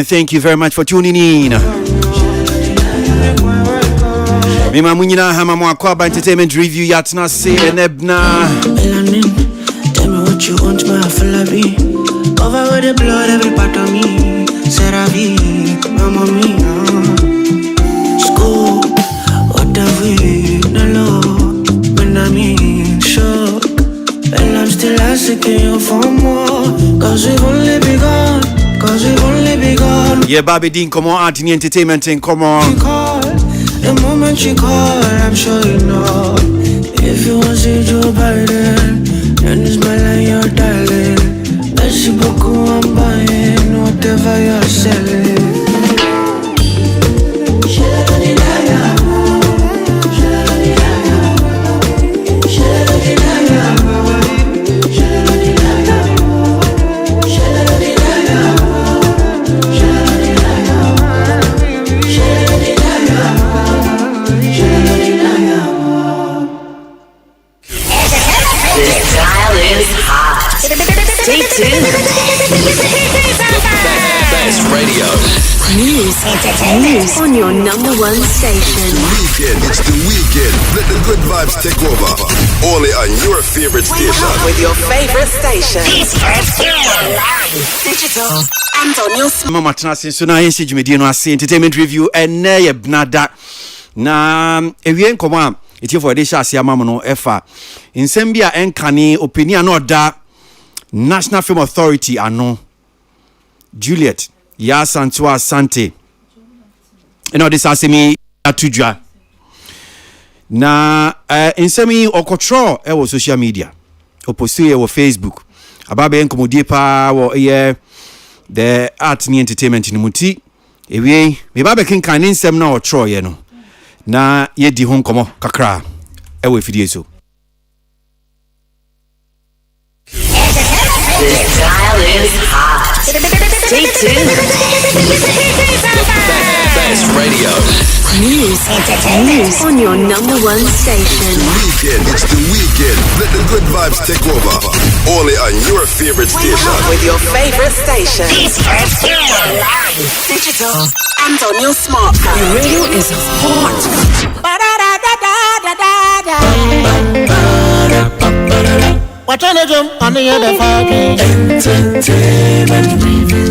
Thank you very much for tuning in. Mima munyina hama mwakwaba entertainment review yatna se enebna. Tell me what you want, my falabi. Cover with the blood, every part of me. Seravi, mama mia. School, what have we? No love, when I'm in shock. And I'm still asking you for more. Cause we've only begun. Yeah, Bobby Dean, come on, Anthony Entertainment, and come on. She called, the moment she called, I'm sure you know. If you want to see Joe Biden, then it's my line, you're darling. Merci beaucoup, I'm buying whatever you're selling. Stay tuned. Best radio. News on your number one station. It's the weekend. Let the good vibes take over. Only on your favorite station. With your favorite station. Digital and on your Mama Tanasi, so now yes, you know, see entertainment review and nay nada. Na ewie nkoma eti for this asia mama no efa. Insembia enkane opinion no da National Film Authority ano Juliet ya santua asante. You know this asemi atudwa. Na insemi okotro e wo social media. Oposi e wo Facebook. Ababe enkomodie pa wo the art ni entertainment ni muti. Ewie me babe kenkan nsem na otro ye no. Na ye di ho nkomo kakra e wo fidie so. This dial is hot. Stay tuned. Best radio. News on your number one station. It's the weekend. Let the good vibes take over. Only on your favorite station. With your favorite station. Digital and on your smartphone. The radio is hot. What on the jump on the other fucking entertainment review.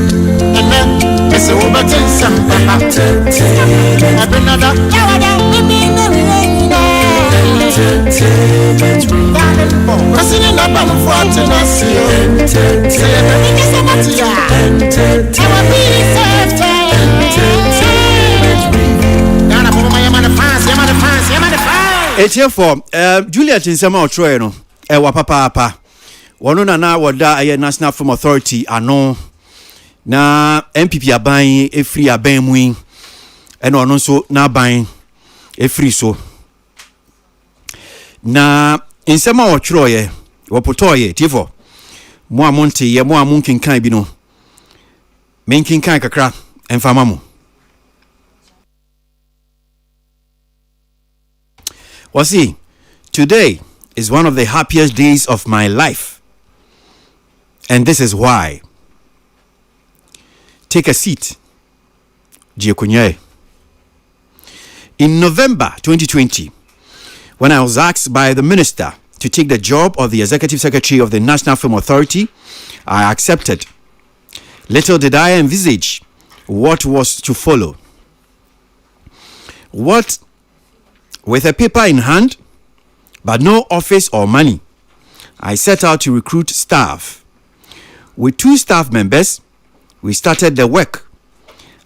And then it's a woman to some entertainment. I've been another entertainment review. President Obama for to us. Entertainment It's here for Juliet in Sama Troy. Ewa papa wono na wada aye National Film Authority ano na MPP aban efri aban mu ena ono nso na aban efri so na nsema otwroye wopotoye tifo mo amonte ye mo amunkinkan bi no menkinkan kakra emfama mo wasi today is one of the happiest days of my life. And this is why. Take a seat. In November 2020, when I was asked by the minister to take the job of the executive secretary of the National Film Authority, I accepted. Little did I envisage what was to follow. What, with a paper in hand, but no office or money, I set out to recruit staff. With 2 staff members, we started the work.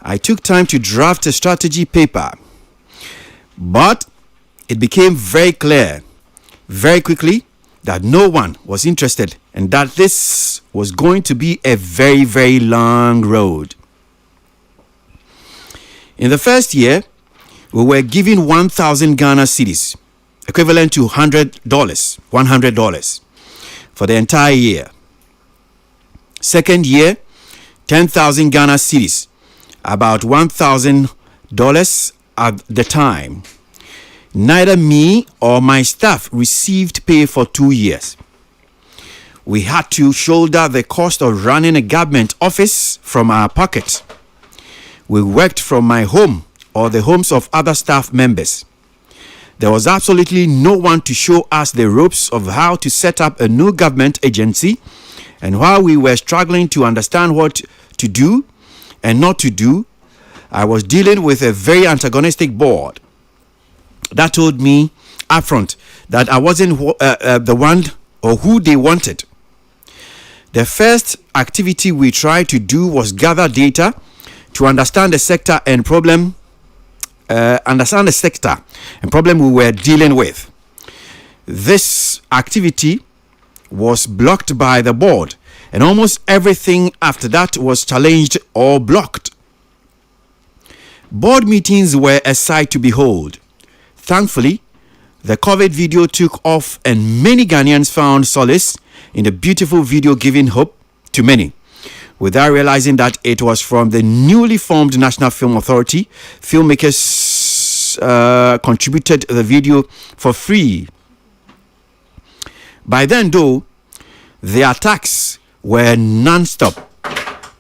I took time to draft a strategy paper, but it became very clear very quickly that no one was interested and that this was going to be a very, very long road. In the first year, we were given 1,000 Ghana cedis, equivalent to $100 for the entire year. Second year, 10,000 Ghana cedis, about $1,000 at the time. Neither me or my staff received pay for 2 years. We had to shoulder the cost of running a government office from our pocket. We worked from my home or the homes of other staff members. There was absolutely no one to show us the ropes of how to set up a new government agency, and while we were struggling to understand what to do and not to do, I was dealing with a very antagonistic board that told me upfront that I wasn't the one or who they wanted. The first activity we tried to do was gather data to understand the sector and problem we were dealing with. This activity was blocked by the board, and almost everything after that was challenged or blocked. Board meetings were a sight to behold. Thankfully, the COVID video took off, and many Ghanaians found solace in the beautiful video, giving hope to many, without realizing that it was from the newly formed National Film Authority. Filmmakers contributed the video for free. By then, though, the attacks were non-stop,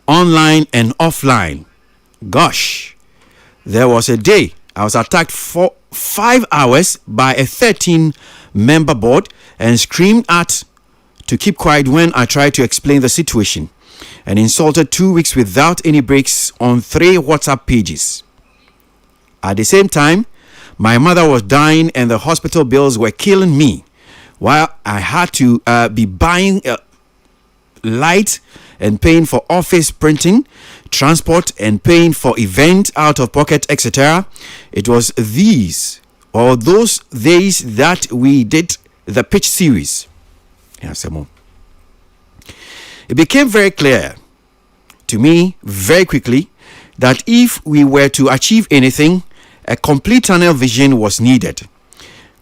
online and offline. Gosh, there was a day I was attacked for 5 hours by a 13-member board and screamed at to keep quiet when I tried to explain the situation, and insulted 2 weeks without any breaks on 3 WhatsApp pages. At the same time, my mother was dying and the hospital bills were killing me, while I had to be buying light and paying for office printing, transport, and paying for event out of pocket, etc. It was these or those days that we did the pitch series. It became very clear to me very quickly that if we were to achieve anything, a complete tunnel vision was needed.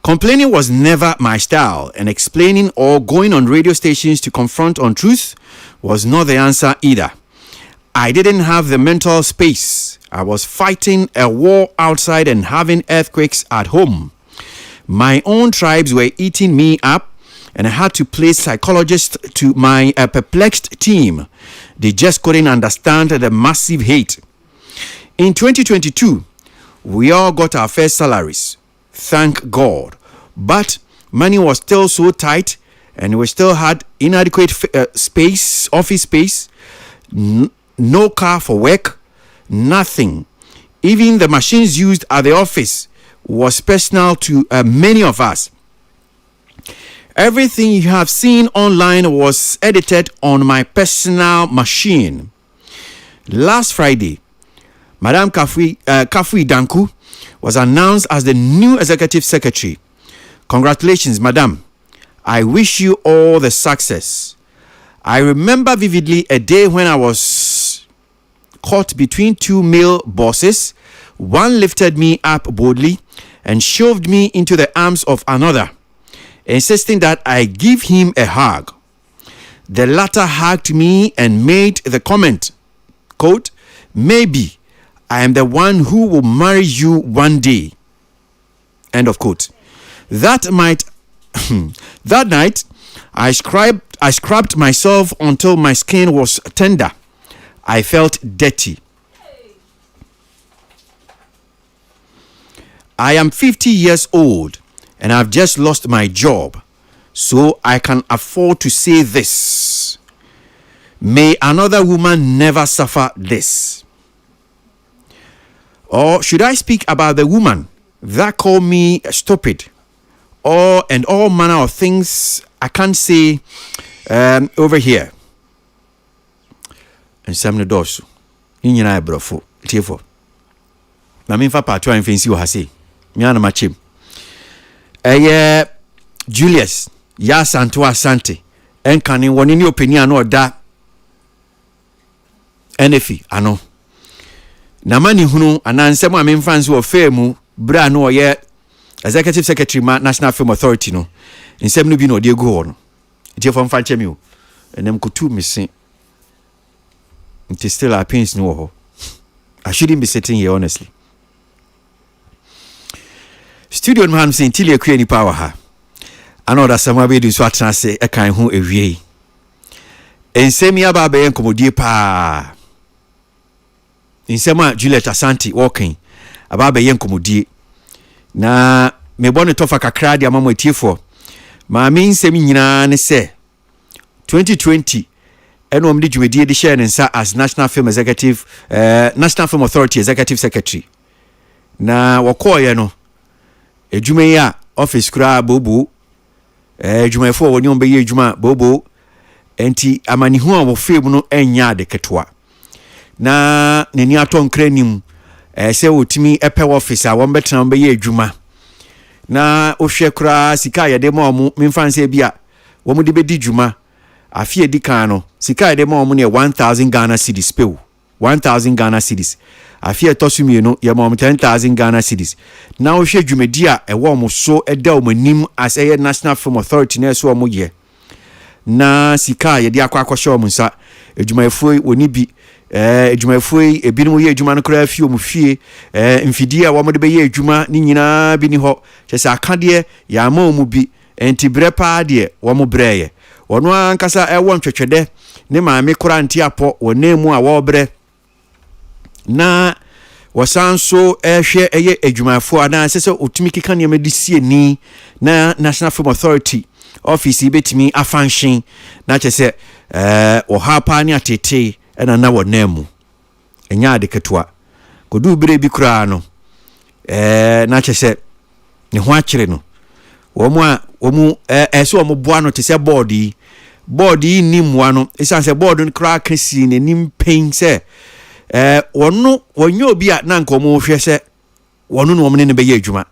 Complaining was never my style, and explaining or going on radio stations to confront untruth was not the answer either. I didn't have the mental space. I was fighting a war outside and having earthquakes at home. My own tribes were eating me up, and I had to play psychologist to my perplexed team. They just couldn't understand the massive hate. In 2022, we all got our first salaries. Thank God. But money was still so tight, and we still had inadequate office space, no car for work, nothing. Even the machines used at the office was personal to many of us. Everything you have seen online was edited on my personal machine. Last Friday, Madam Kafui Danku was announced as the new executive secretary. Congratulations, Madam. I wish you all the success. I remember vividly a day when I was caught between 2 male bosses. One lifted me up boldly and shoved me into the arms of another, insisting that I give him a hug. The latter hugged me and made the comment, quote, "Maybe I am the one who will marry you one day." End of quote. That night, I scrubbed myself until my skin was tender. I felt dirty. I am 50 years old and I've just lost my job, so I can afford to say this. May another woman never suffer this. Or should I speak about the woman that called me stupid, and all manner of things I can't say over here? And some no dosu. Inyina brofo. Tiefo. Na me fa part 2 amfensi wo ha sei. Me ana machim. Juliet, ya santo asante. Enkane woni ni opinion no da. NFI ano. Na mani hunu anansem a memfansi wo femu bra no ye executive secretary ma National Film Authority no. Nsem no bi no de go no. Tiefo mfa nche mi o. Enem kutu misi. It is still our pains no. I shouldn't be sitting here honestly. Studio man saying till you create any power ha. I know that some way do so atna say e kan ho ewie. Ensemi aba be enkomodie pa. nsema Juliet Asante walking aba be yenkomodie na me bone tofa kakra dia mama etiefo ma me nsem nyina ne se 2020 eno omde dwumedie de share nsa as National Film Authority Executive Secretary na wakoye no edwuma ya office kura bobo edwumayefo woni ombe ye edwuma bobo enti amanihu a wo film no enya de ketwa na neni aton kranim se wotimi epe office a won betena ombe ye edwuma na ohwe kura sika ye de ma omu memfanse bia wo mu de bedi dwuma afie di kan no sika de ma omu ne 1000 Ghana cedis pew 1000 Ghana cedis afie tosumie no ye ma omu 10000 Ghana cedis na ohwe dwumedi a ewo omu so eda omanim as a National Film Authority na so omu ye na sika ye de akwa omu nsa edwumayefo woni bi edwumayefo ebinum ye edwuma no kra afie omu fie mfidie a wo mo de be ye edwuma ni nyina bi ni ho kyesa akade ya ma omu bi enti brepa de wo mo breye wono ankasa ewo ntwetwede ne maame kora nti apo wonemu a wo bre na wasanso ehwe eye edwumayefo ana sese otumi kika ne medisi ni na National Film Authority office betimi afanshin na kyese wo hapa ni atete ena na wonemu enya de ketwa kodu bire bi kura no na kyese ne ho akire no womu so womu boa no te se board yi ni mwa no esanse board no kra kasi ne nim pain se wonyo bi a na nkomo hwe se wono no omne ne be ye adwuma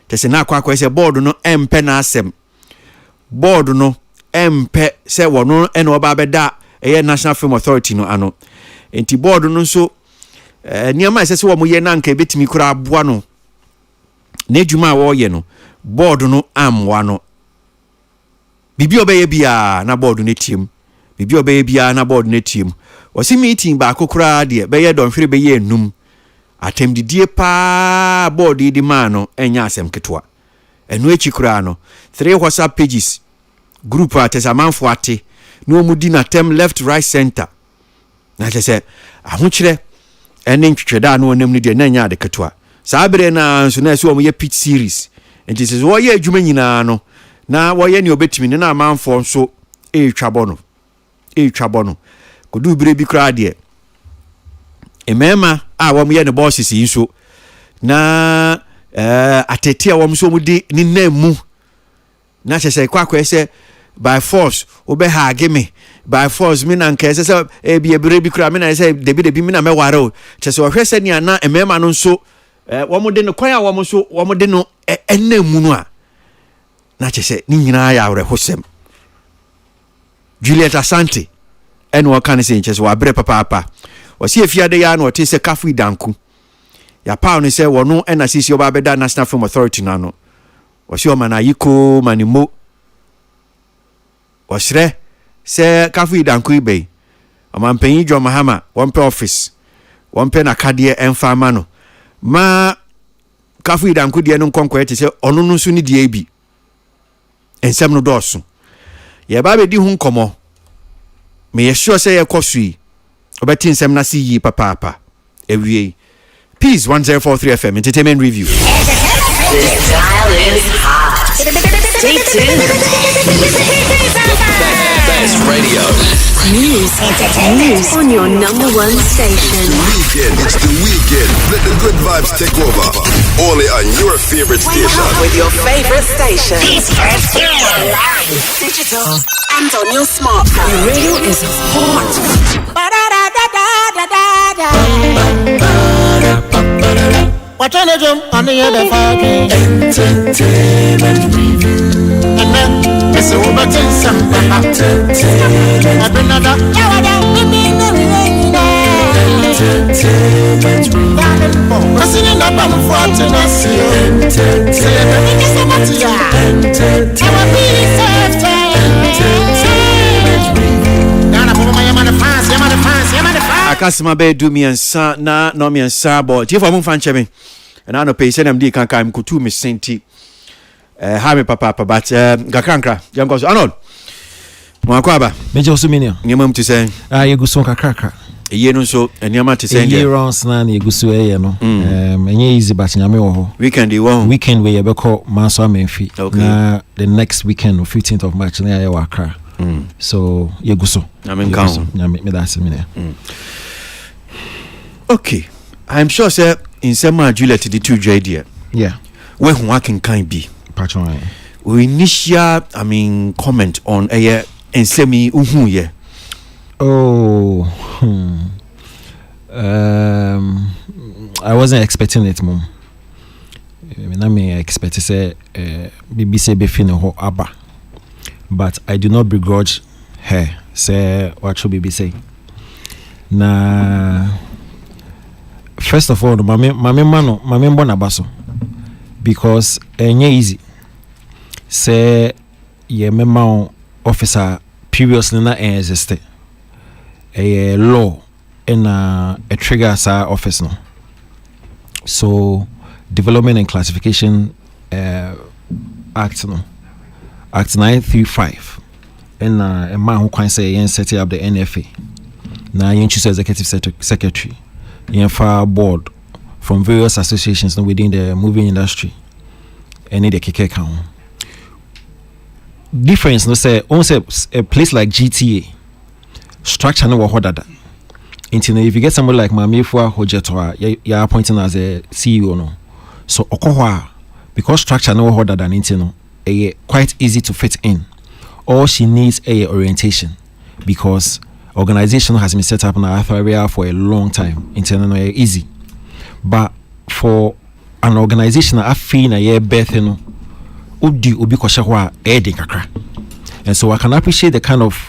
te se na akwa se board no empe na asem board no empe se wono ene oba beda eye National Film Authority no ano enti board no so niama se womu ye na nka betimi kra aboa no na adwuma wo ye no board no amwa no bibi obeye bia na board no team bibi obeye bia na board no team wasi meeting ba kokura de beye don hwere beye enum atemdidie pa board di ma no enya asem ketwa enu echikura no 3 WhatsApp pages group atesamanfo ate no omudi na tem left right center na tese ahokyere ene ntwetweda no onem ni de na nya de ketwa saabere na nso na so omo pitch series enti se wo ye adwuma nyina no na wo ye ne obetimi ne na amanfo nso etwabo no kodu bire bi kra de emema a wo ye ne bosses nso na atete a wo so mudi ni namu na chese kwakwa se by force obe ha gime by force mi na nka se bi bire bi kra mi na se debi mi na me ware o chese wo hwese ni ana emema no nso wo mo de no kwan a wo mo so wo mo de no enamu no a na chese ni nyina ya wore hosem Juliet Asante eno kan se chese wa bre papa o si efiade ya na o te se kafu danku ya pa no se wono ena sisi oba beda National Film Authority na no o si o mana yiko manimo o sre se kafu danku ibe o man penyi jo mahama won pe office won pe na kade emfa ma no ma kafu danku de no nkonkwe te se onu no so ni de bi ensem no doso ye ba be di hu nkomo me ye sure say ye kosui obeti nsem na si yi papa ewie Peace 1043 FM Entertainment Review. This dial is hot. Stay tuned. Best radio. News on your number one station. It's the weekend. Let the good vibes take over. Only on your favorite station. With your favorite station. Live, digital, and on your smartphone. The radio is hot. What on the jump on the other fucking entertainment review. And then it's a woman in some entertainment. I've been another entertainment review. Listening up and watching us. Entertainment review. Now I'm on the fans. Akasima be do me ansa na no me ansa bo tie for mo fa nche me na no pay se nam di kankan mkutu me senti ha me papa but gakranka yango so anon mo akwaba meje osumini nyemam tu say yeguson kakraka You know, so and you to say year rounds na na egusu no enye easy but nyame wo ho weekend you won weekend we yebeko manso amenfi na the next weekend 15th of March na ya Accra so yeguso nyame me da se me okay I'm sure sir in some Juliet the 2 JD yeah where who can be patron we initial comment on a ensemi uhu ye I wasn't expecting it, mom. I expect to say BBC be feeling ho abba, but I do not begrudge her. Say what should BBC? Na first of all, mama mbona baso because enye easy. Say ye mema officer previously na existed. A law in a trigger as our office no. So Development and Classification Act no. Act 935 and a man who can say yen setting up the NFA. Now yen choose executive secretary. Yen file board from various associations no, within the movie industry. Any the keke count. Difference no say on say a place like GTA. Structure no what that. If you get somebody like Mami Fua Hojeto, you're appointing as a CEO no. So okohwa because structure no what than intino, quite easy to fit in. All she needs a orientation because organization has been set up in our area for a long time. Intino easy, but for an organization I feel a year birth no, udi ubi koshahwa kakra, and so I can appreciate the kind of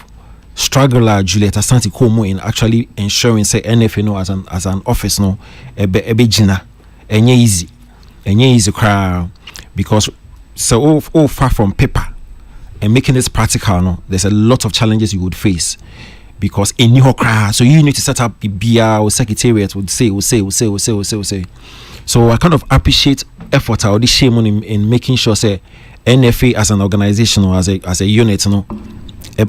struggler Juliet Asante Komo in actually ensuring say NFA no as an office no ebe jina enye easy cry because so all far from paper and making this practical no there's a lot of challenges you would face because in your cry so you need to set up the BR or secretariat would say so I kind of appreciate effort or the shame on in making sure say NFA as an organization or as a unit no a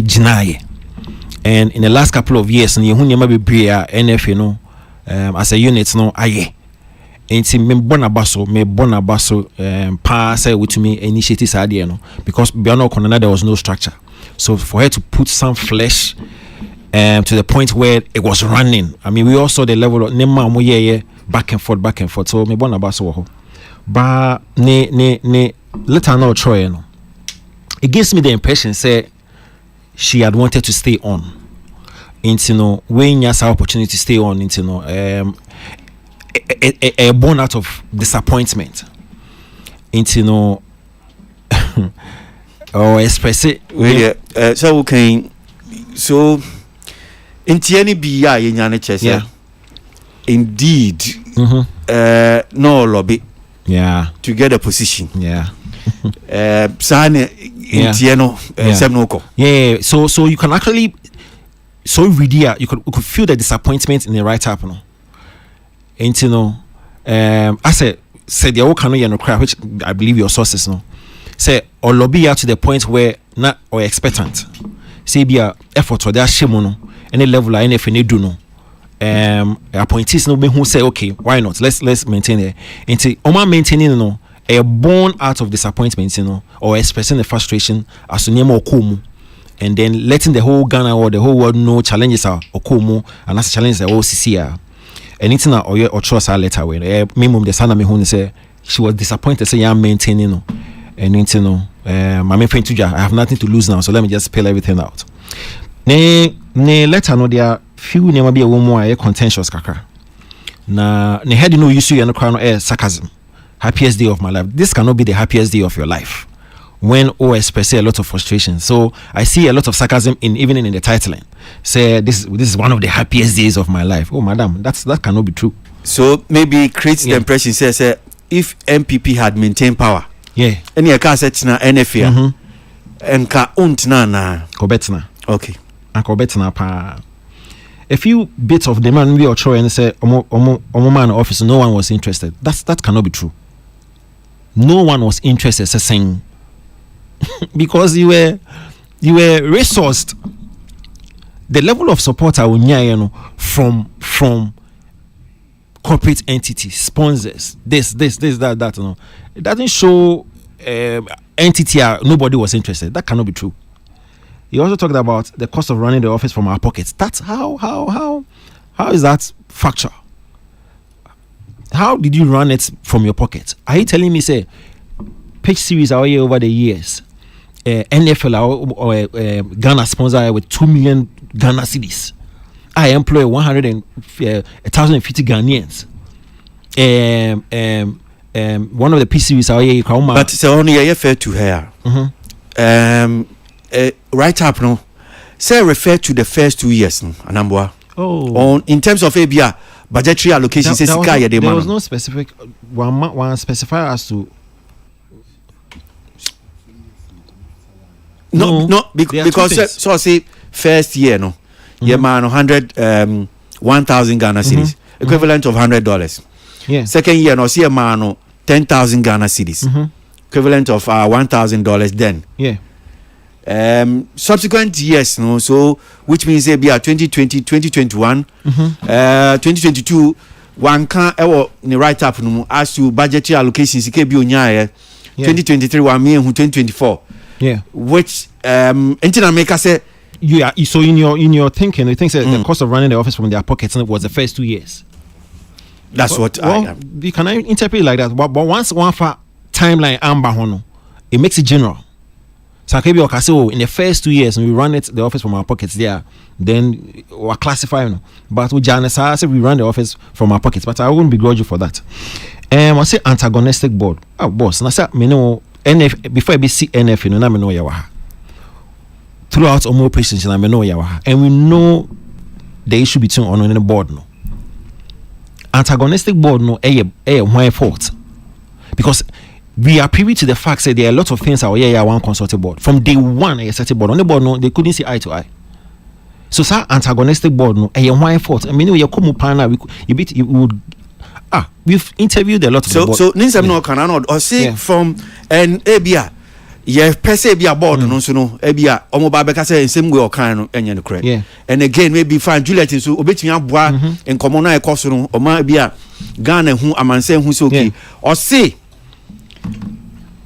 jinaye and in the last couple of years you never be NFA no as a unit no aye enti me bona baso pa say with me initiative idea no because beyond no there was no structure so for her to put some flesh to the point where it was running I mean we also the level of nema mo ye back and forth so me bona baso ho ba ne later no try no it gives me the impression say she had wanted to stay on into no when you have opportunity to stay on into no a born out of disappointment into no or express it so okay so into any BI in your chest indeed no lobby to get a position so you can actually you could feel the disappointment in the write up no and you know I said the whole canoe cry which I believe your sources no say or lobby out to the point where not or expectant say be a effort or that shame no any level or anything do no appointees no be who say okay why not let's maintain it into maintaining no a born out of disappointment you know or expressing the frustration as to name okumu and then letting the whole Ghana or the whole world know challenges are okumu and as challenges are OCC anything or trust our letter when minimum the son of me who say she was disappointed say I'm maintaining no and you know my friend Tuja I have nothing to lose now so let me just spell everything out ne letter no there few never be a woman contentious kakra na ne head no use you no crown sarcasm happiest day of my life this cannot be the happiest day of your life when express a lot of frustration so I see a lot of sarcasm even in the titling say this is one of the happiest days of my life oh madam that cannot be true so maybe it creates the impression say if MPP had maintained power any a cassette na NFA and ka na kobetna okay and kobetna pa a few bits of the man we are trying and say omo man office no one was interested that cannot be true no one was interested saying because you were resourced the level of support I will need from corporate entities, sponsors, this, that, you know, it doesn't show entity nobody was interested. That cannot be true. He also talked about the cost of running the office from our pockets. That's how is that factual? How did you run it from your pocket? Are you telling me, say, page series are here over the years? NFL or Ghana sponsor with 2 million Ghana cedis. I employ 1,050 Ghanaians. One of the page series are here. But it's only fair to her. Right up, no. Say refer to the first 2 years, no. Anambwa. On in terms of ABR budgetary allocation, there was no specific one specifier as to. No, because so say first year, no. Yeah, man, 1,000 Ghana cedis, equivalent of $100. Yeah. Second year, no, see a man, 10,000 Ghana cedis, equivalent of $1,000 then. Yeah. Subsequent years, no, so which means they be 2020, 2021, 2022. One can right up no as to budgetary allocations. It be 2023 1 million 2024. Yeah. Which Entina make us say. Yeah, so in your thinking, you think that the cost of running the office from their pockets was the first 2 years. That's what you can interpret it like that. But once one for timeline amber hono, it makes it general. So maybe I say, in the first 2 years, when we run the office from our pockets there, then we're classifying. But with Janice, I say we run the office from our pockets, but I wouldn't begrudge you for that. I say antagonistic board. Oh, boss, and I say, me know NF before I be see NF, you know, I know yawaha. Throughout all operations, I know yawaha, and we know the issue between on the board no. Antagonistic board no, why fault? Because we are privy to the fact that there are a lot of things our one consulting board. From day one, a certain board on the board, no, they couldn't see eye to eye. So, sir, antagonistic board, no, why fault? I mean, you come upon we've interviewed a lot of board. So, Ninsam no cannot or say from an ABA, per se be a board, no, so no, ABA, Omobabeka say, same way or kind and the credit. Yeah. And again, maybe find Juliet so obeting up and common eye costume or maybe a Ghana who a man saying who's okay or say.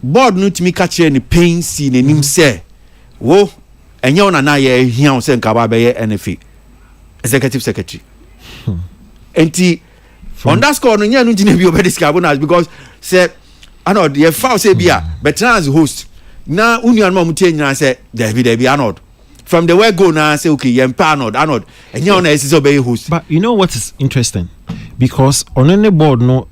Board no to me catch any pain scene and him say, whoa, and you na ye here on Saint Kababe NFA executive secretary. And on that score, no, you need to be obedient because said, I know the foul say be but as host now, Union Momutain say, there be Arnold. From the word go now, say, okay, you're Arnold, and you're is obey host. But you know what is interesting? Because on any board, no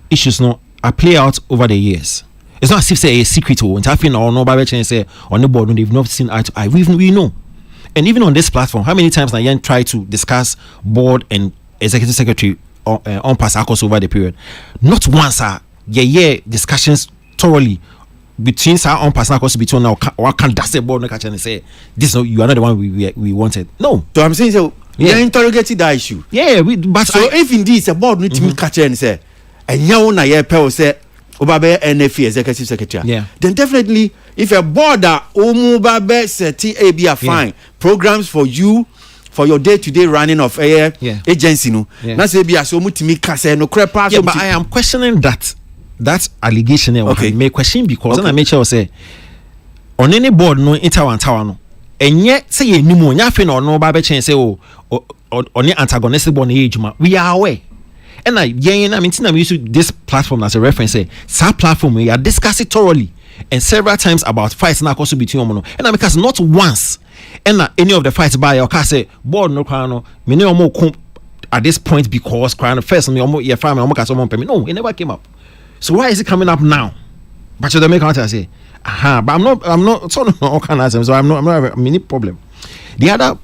issues, no. I play out over the years. It's not as if say a secret or nothing or no by say on the board when they've not seen eye to eye. We know. And even on this platform, how many times Nayan try to discuss board and executive secretary on pass across over the period? Not once discussions thoroughly between on pass across between now or can that's the board and say this no, you are not the one we wanted. No. So I'm saying so you interrogated that issue. Yeah, but so if indeed it's a board need to catch and say and you na ye pe say obabe NFA executive secretary then definitely if a board omubabe seti a fine programs for you for your day-to-day running of agency no na say be so mutimi ka say no crepa so but I am questioning that allegation okay may question because I make sure say on any board no tower no enye say ye nimu nya fe no obabe chen say on the antagonistic board ejuma we are aware. And I mean, we use this platform as a reference. Say, that platform we are discussing thoroughly and several times about fights now also between them. And because not once, and any of the fights by your car say board no crown, me no more at this point because crown first me almost your family almost someone pay me. No, it never came up. So why is it coming up now? But you don't make answer say, but I'm not so no can answer. So I'm not a mini problem. The other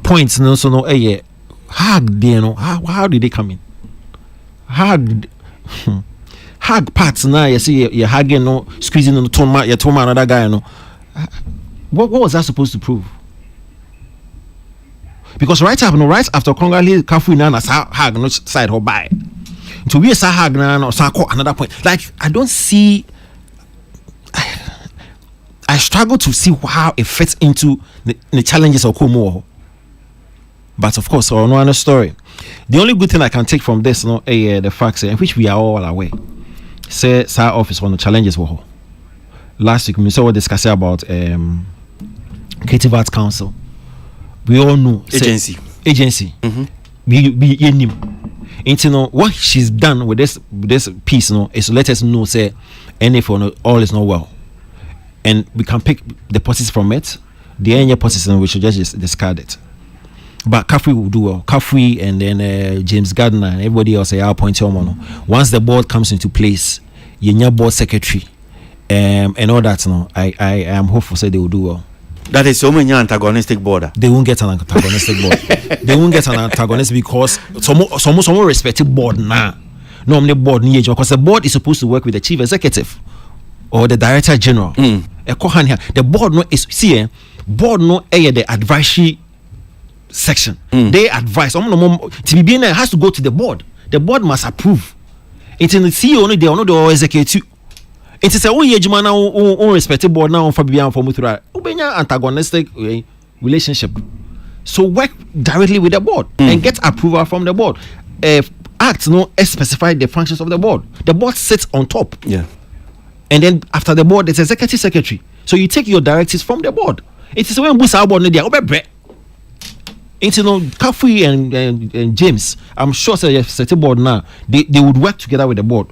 points no so no hug there no how did they come in? Hug parts now you see you're hugging no squeezing no toma another guy no what was that supposed to prove? Because right after Congolese Kafu na hug no side or by to be a hug na no another point like I don't see I struggle to see how it fits into the challenges of Kumo. But of course, or no other story. The only good thing I can take from this, the facts, which we are all aware, say, Sir Office, one of the challenges were last week. We saw discussing about Creative Arts Council. We all know agency. Mm-hmm. What she's done with this piece, is to let us know, say, NF all is not well, and we can pick the positives from it. The any positives, we should just discard it. But Kafri will do well. Kafri and then James Gardner and everybody else are appointed on. Once the board comes into place, your board secretary and all that, I am hopeful say they will do well. That is so many antagonistic border. They won't get an antagonistic board. They won't get an antagonist because some respected board now. No, I'm the board because the board is supposed to work with the chief executive or the director general. The board board the advisory section. They advise. To be there has to go to the board. The board must approve. It's in the CEO only they are not the executive. It is a unrespected board now for Bibian for Mutura. Antagonistic relationship. So work directly with the board and get approval from the board. Acts specify the functions of the board. The board sits on top. Yeah. And then after the board, there's executive secretary. So you take your directives from the board. It is when Busa board Kafui and James, I'm sure say certain board now they would work together with the board.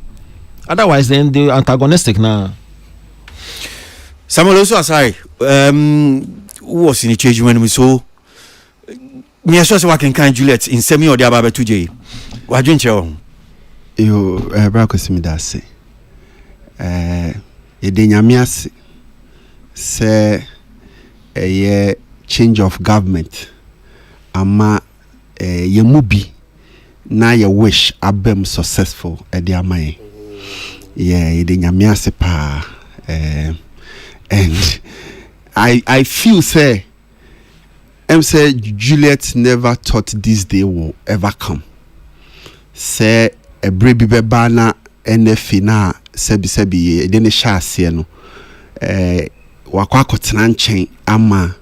Otherwise, then they're antagonistic now. Samuel also aside, who was in the change when we saw me as well can Juliet in semi or the Ababa 2J. What drink you? You Braco that say. Nyamias say a change of government. Ama ye mubi na ye wish abem successful at the amaye. Yeah, the nyamiase pa and I feel say Juliet never thought this day will ever come. Say a baby bebana NF na sebi dene shase no wakwa kotena nchen ama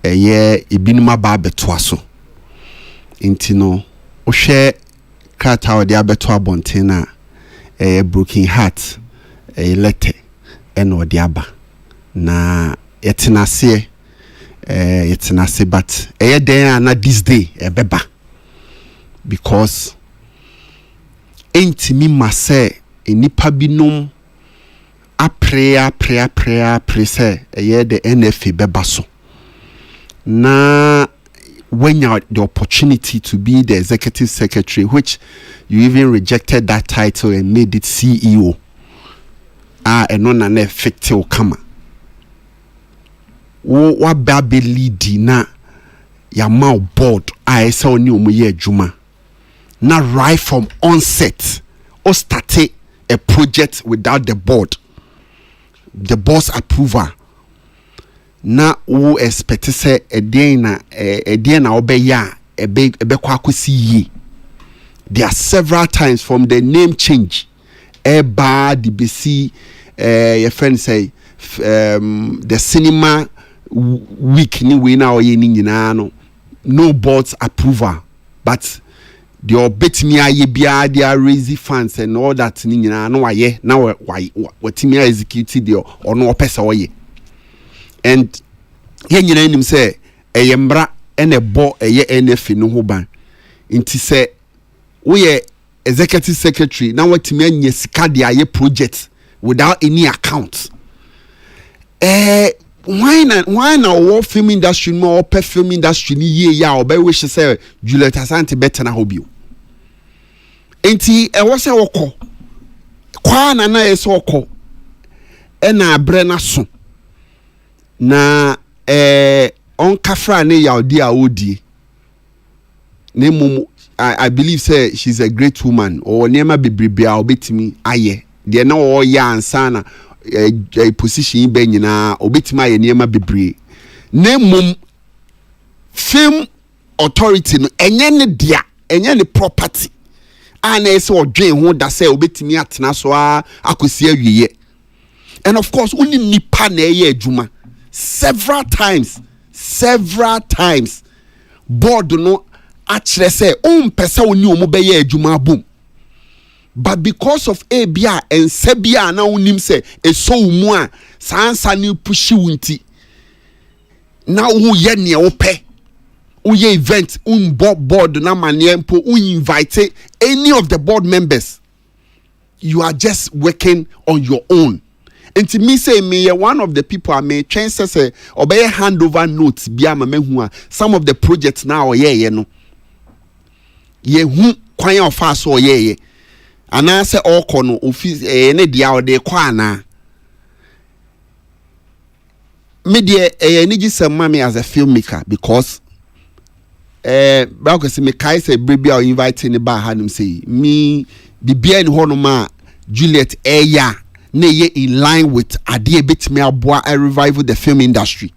ibinuma ba beto aso nti no o hwe krata o de abeto abonten na broken heart letter eno de aba na yetenase but den na this day beba because enti mi mase enipa binom a prayer say the NFA beba so na when you had the opportunity to be the executive secretary, which you even rejected that title and made it CEO, and non an effective kama. Wa baby lead na ya ma board I saw ni omuye juma. Na right from onset or started a project without the board. The boss approval. Na wo expect say na obeya ebe kwa kwesi yi. There are several times from the name change the BC your friend say the cinema week ni we na oye ni nyina no board's approval but the obetimi aye bia they raise funds and all that ni nyina no aye na watimi execute the or no pesa oye. And yen nyina nim say eyembra ene bo eye NF no ho ban nti say we executive secretary na watimi anya sika de aye project without any account. Why na film industry more film industry ni ye ya obe wish say Juliet Asante better na hobio enti e wo say woko kwa na eso woko e na abre na so na on kafra ne yaudi a odi ne mum I believe say she's a great woman or nema bebrebe a obetimi aye de na o ya ansana a position be nyina obetimi aye nema bebre ne mum film authority no enye ne dia enye ne property ana ese odwen ho da say obetimi atena so akosi awiye. And of course only nipa na eye adwuma several times board no akyerɛ sɛ ɔmpɛ sɛ wo ne ɔmo bɛyɛ adwuma abom. But because of ABA and Sebia na unim se so mu a sansa ni pushi wunti. Na wo ye ne wo pe. Wo ye event board na maniempo invite any of the board members. You are just working on your own. And to me say me one of the people I may change say obey handover notes bia ma mehu a some of the projects now ye no. Ye hu kwan of us or ye. And I say all corner office any dia or de kwana. Media any just mommy as a filmmaker because because me kai say baby I invite any bar had him say me the beer in honoma Juliet ya ne ye in line with idea bit me aboa a revival the film industry.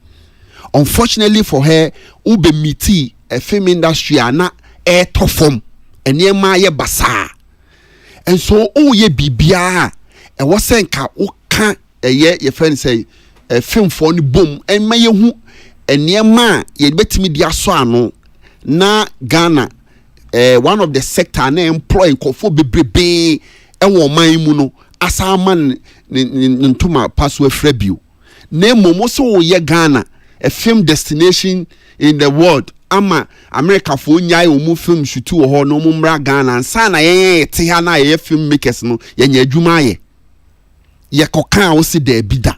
Unfortunately for her, ube miti a film industry are not air tough and near my basa. And so, ye bibia, and was saying, can a year your friend say a film for any boom, and may you and near ma ye bet me dia swano na Ghana, one of the sector na employing kofo bebe, and woman muno, as a man ntuma password frebu. Name momoso ye Ghana, a film destination in the world. Ama America for nyai omu film shutu ho no mumra Ghana sana ye te ha na ye filmmakers no ye nya adwuma ye kokan wo se da bida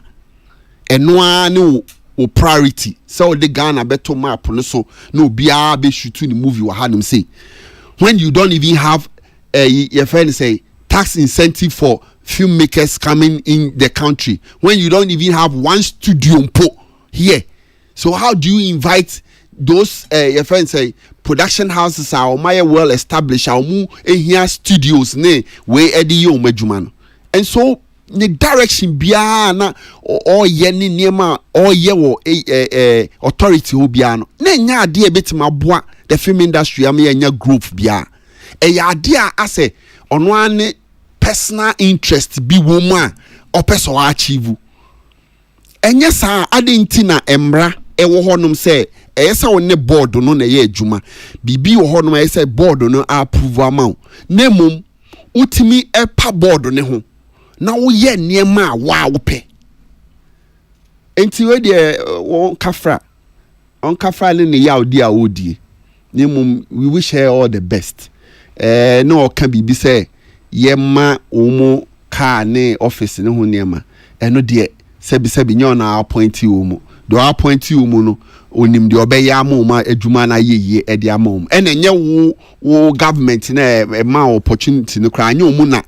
eno a ne wo priority so the Ghana beto map no so no bia be shutu ni movie wa hanum say when you don't even have your friend say tax incentive for filmmakers coming in the country, when you don't even have one studio here, so how do you invite those your friends say production houses are my well established our mu here studios ne we edi yo madwuma. And so the direction bia na or ye ni niema or ye wo authority ho bia no na nya ade betima boa the film industry am ye nya group bia ya ade a say ono ane personal interest bi wo mu a opeso achieve enye sa ade ntina emra ewo honom say esa won ne board no na ye adwuma bibi wo honom esa board no approve amount na mom utimi epa board ne ho na wo ye niema a wa wo pe enti we de on kafra ne ya odi a odie na mom we wish her all the best no ka bibi say ye ma omo ka ne office ne ho niema eno de sebi nyo na appoint you omo do appoint you omo no onim de obeya ma adwuma na yeye e de amom ene nye wo government na ma opportunity no kra anye omo na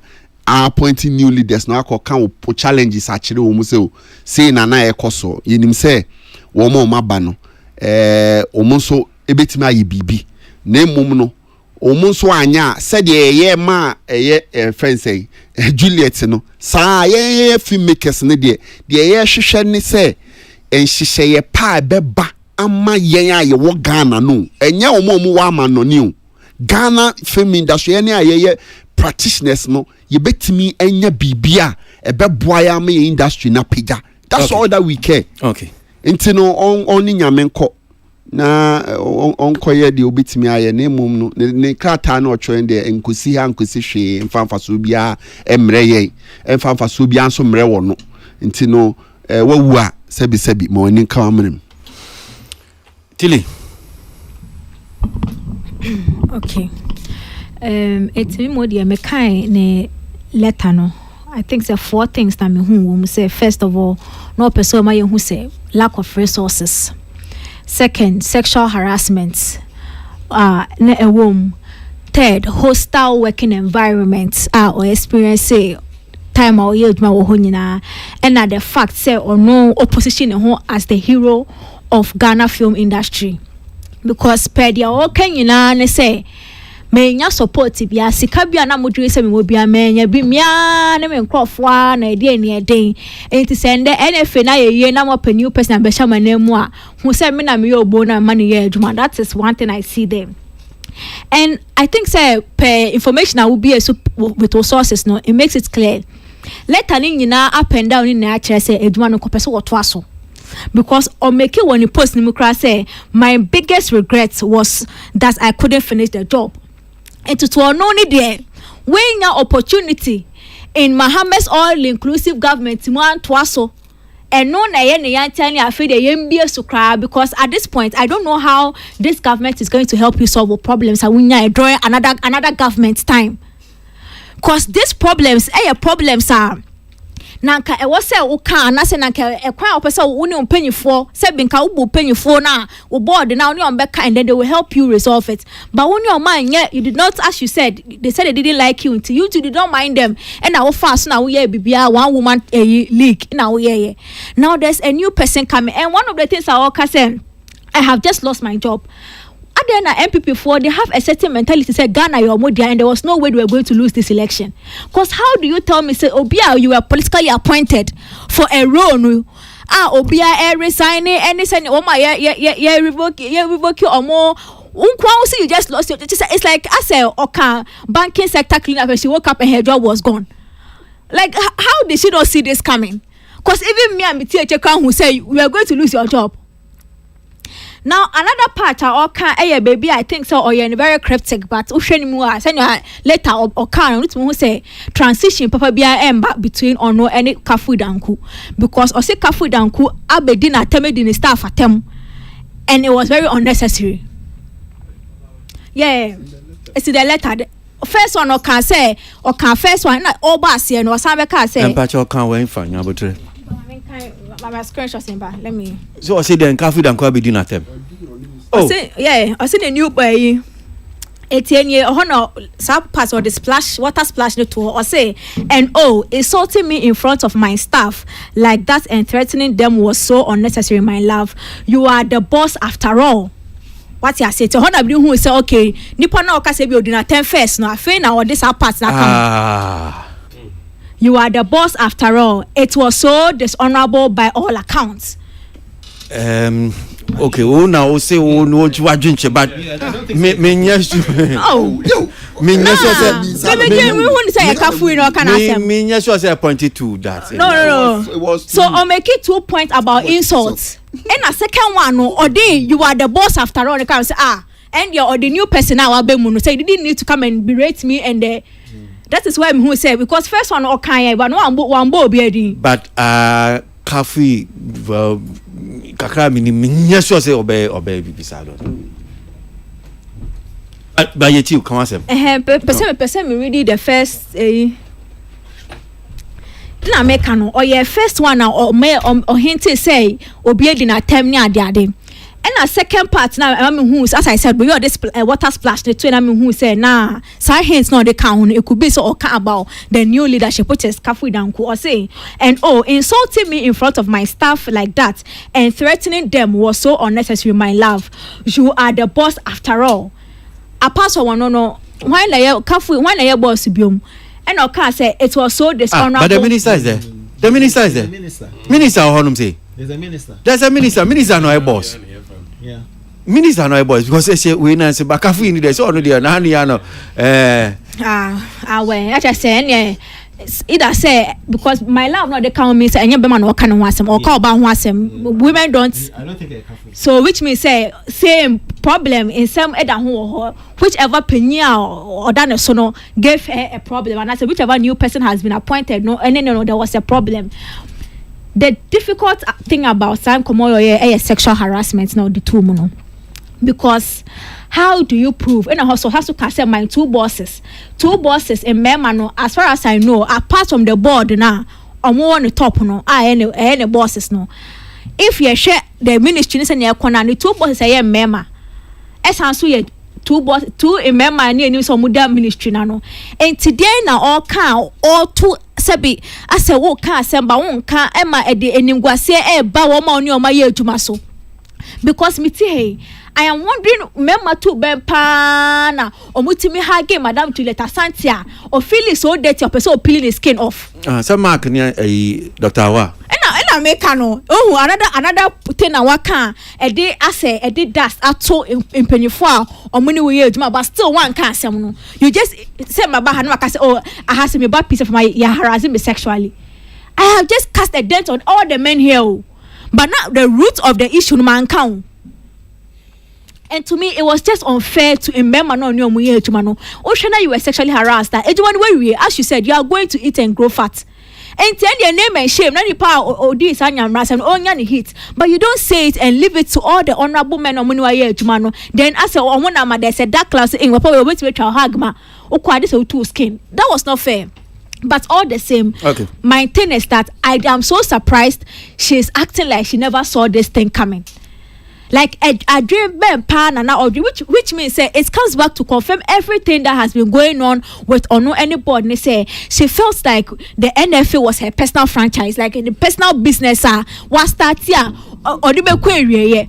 appointing new leaders no akoka wo challenges akire omo say na ekoso yenim say wo ma ba no omo so ebetimi aye bibi na emom no omo so anya said ye ma friend say Juliet no sa ye filmmakers ne de ye hwehwe ne say enhyehyɛ ye pa beba ama yen aye wo Ghana no enye omo wa ama no ni o Ghana film industry ene aye practitioners no ye betimi enya bibia ebeboa ya ma industry na pega. That's all that we care. Okay. Nti no on nyame nko na onkoye de obetimi aye na emum no ne krata na ocho ende enkosi ha enkosi hwe mfamfa so bia emre ye mfamfa so bia nso mre wo no nti no wawu a sebi mo ani ka amrem Tilly. Okay. It's me more the me kai ne letter no. I think there are 4 things that me who say. First of all, no person my who say lack of resources. Second, sexual harassment. Ne a womb. Third, hostile working environments or experience say time or year ma wo nyina. And at the fact say or no opposition as the hero of Ghana film industry. Because per dia o nyina ne say menya support bia sika bia na modwe se me mo bia menya bi mia na me nkrofo a na ede eni eden enti sende NFA na ye na mo pa new person be shama na mu a hu se me na me obo na ma ne ye adwuma. That is one thing I see them. And I think say per information I will be with resources no, it makes it clear. Let an nyina up and down in na akere say adwuma no kopese woto aso because or make it when you post Nimukra say my biggest regret was that I couldn't finish the job. And to only there when your opportunity in Mohammed's all inclusive government one twaso and no na yen yantani afi de yembie so cry because at this point I don't know how this government is going to help you solve problems and when you draw another government time because these problems problems are nanka e wo se wo kan na se nanka e kwan opese wo ne mpanyifo se binka wo mpanyifo na wo board na oni on be kind then they will help you resolve it but when your man you did not, as you said, they said they didn't like you until you did not mind them and now fast now we bibia one woman leak now we now there's a new person coming and one of the things I say I have just lost my job. Then MPP4 they have a certain mentality say Ghana your modia and there was no way we were going to lose this election. Because how do you tell me say Obia you were politically appointed for a role Obia resigning and saying oh my revoke you or more you just lost your it's like I say okay banking sector clean up and she woke up and her job was gone. Like how did she not see this coming? Because even me and Mitiache who say we are going to lose your job. Now another part baby I think so or you're very cryptic but later or can who say transition papa bia between or no any Kafu Danku because or say Kafu Danku abedina temedin staff atem and it was very unnecessary. Yeah, it's the letter. First one or can say or can first one all bass here no some can say and patch or can wait for you my screenshot let me. So I say then Kafu Danku be doing at them. Oh, I see the new boy. 18 year honor sub pass or the water splash the tour or say and insulting me in front of my staff like that and threatening them was so unnecessary. My love, you are the boss after all. What you say to honor who say okay nipa na oka say be odina 10 first no afi na or this part na come. You are the boss after all. It was so dishonorable by all accounts. Okay, now say no what you drink but me yes me pointed to that. No. It was so I'll make it 2 points about insults. And a second one or you are the boss after all. They can say and you're the new person now say you didn't need to come and berate me and that is why I'm who say because first one okay but no one but Kafi kakra me sure say obey bibisa but yet you come asem person me read the first na make no or your first one or hint say obi di na tem ni ade and a second part now I mean who as I said we are this water splash the two I mean who say nah side hints not the count it could be so okay about the new leadership which is Kafu Danku or say and insulting me in front of my staff like that and threatening them was so unnecessary. My love, you are the boss after all. A pass one no why Kafu why na boss biom and okay say it was so dishonorable. But the minister is there. The minister is there. Minister honum say there's a minister. Minister no a boss. Yeah. Minister no a boss because they say we na say Kafu in there so no there na no when I just say yeah either say because my love not the count me say any be man or can wasem or call about wasem women don't I don't think they Kafu. So which means say same problem in some other who whichever penya or done so no gave her a problem and I said whichever new person has been appointed no there was a problem. The difficult thing about Sam Komoyo is sexual harassment now the two mono because how do you prove and also has to cast my two bosses in Memano as far as I know apart from the board now or more on the top no any bosses no if you share the ministry and your corner the two bosses I am mema as you two in Mema near some ministry no and today now all can all two sebi ase wo ka semba won ka ema ede eningwase ba wo ma oni o ma ye adwuma so because me ti I am wondering member to ben pa na omutimi ha game Madam Juliet Santia or feeling so dirty or person peeling his skin off some mark near Dr. Awa and make no another thing na waka e dey ase e dey dust ato impenifo or money we adwuma but still one can asem no you just say my ba ha no waka say I has me bad piece of my harassing me sexually. I have just cast a dent on all the men here but now the root of the issue man count. And to me, it was just unfair to remember no new muye ejuma. Oshana, you were sexually harassed. Ejuma way, as you said, you are going to eat and grow fat. And tell your name and shame, not the power or this and only hit. But you don't say it and leave it to all the honorable men on Munuaye Jumano. Then I said, oh, one they said that class in Wapa wait to hagma. Oh, quite this two skin. That was not fair. But all the same, my thing is that I am so surprised she's acting like she never saw this thing coming. Like a dream pan and now which means it comes back to confirm everything that has been going on with Ono anybody. They say she feels like the NFL was her personal franchise, like the personal business was start here or the query.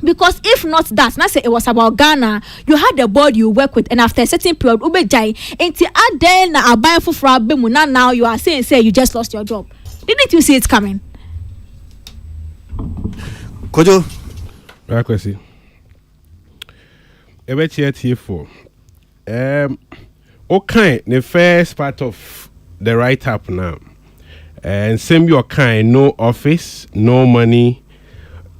Because if not that, now say it was about Ghana, you had the board you work with, and after a certain period, ubejai, until then I buy for Frabimuna, now you are saying you just lost your job. Didn't you see it coming? Kojo. Rakwesi. Ebe okay, the first part of the write up now. And same your kind, no office, no money,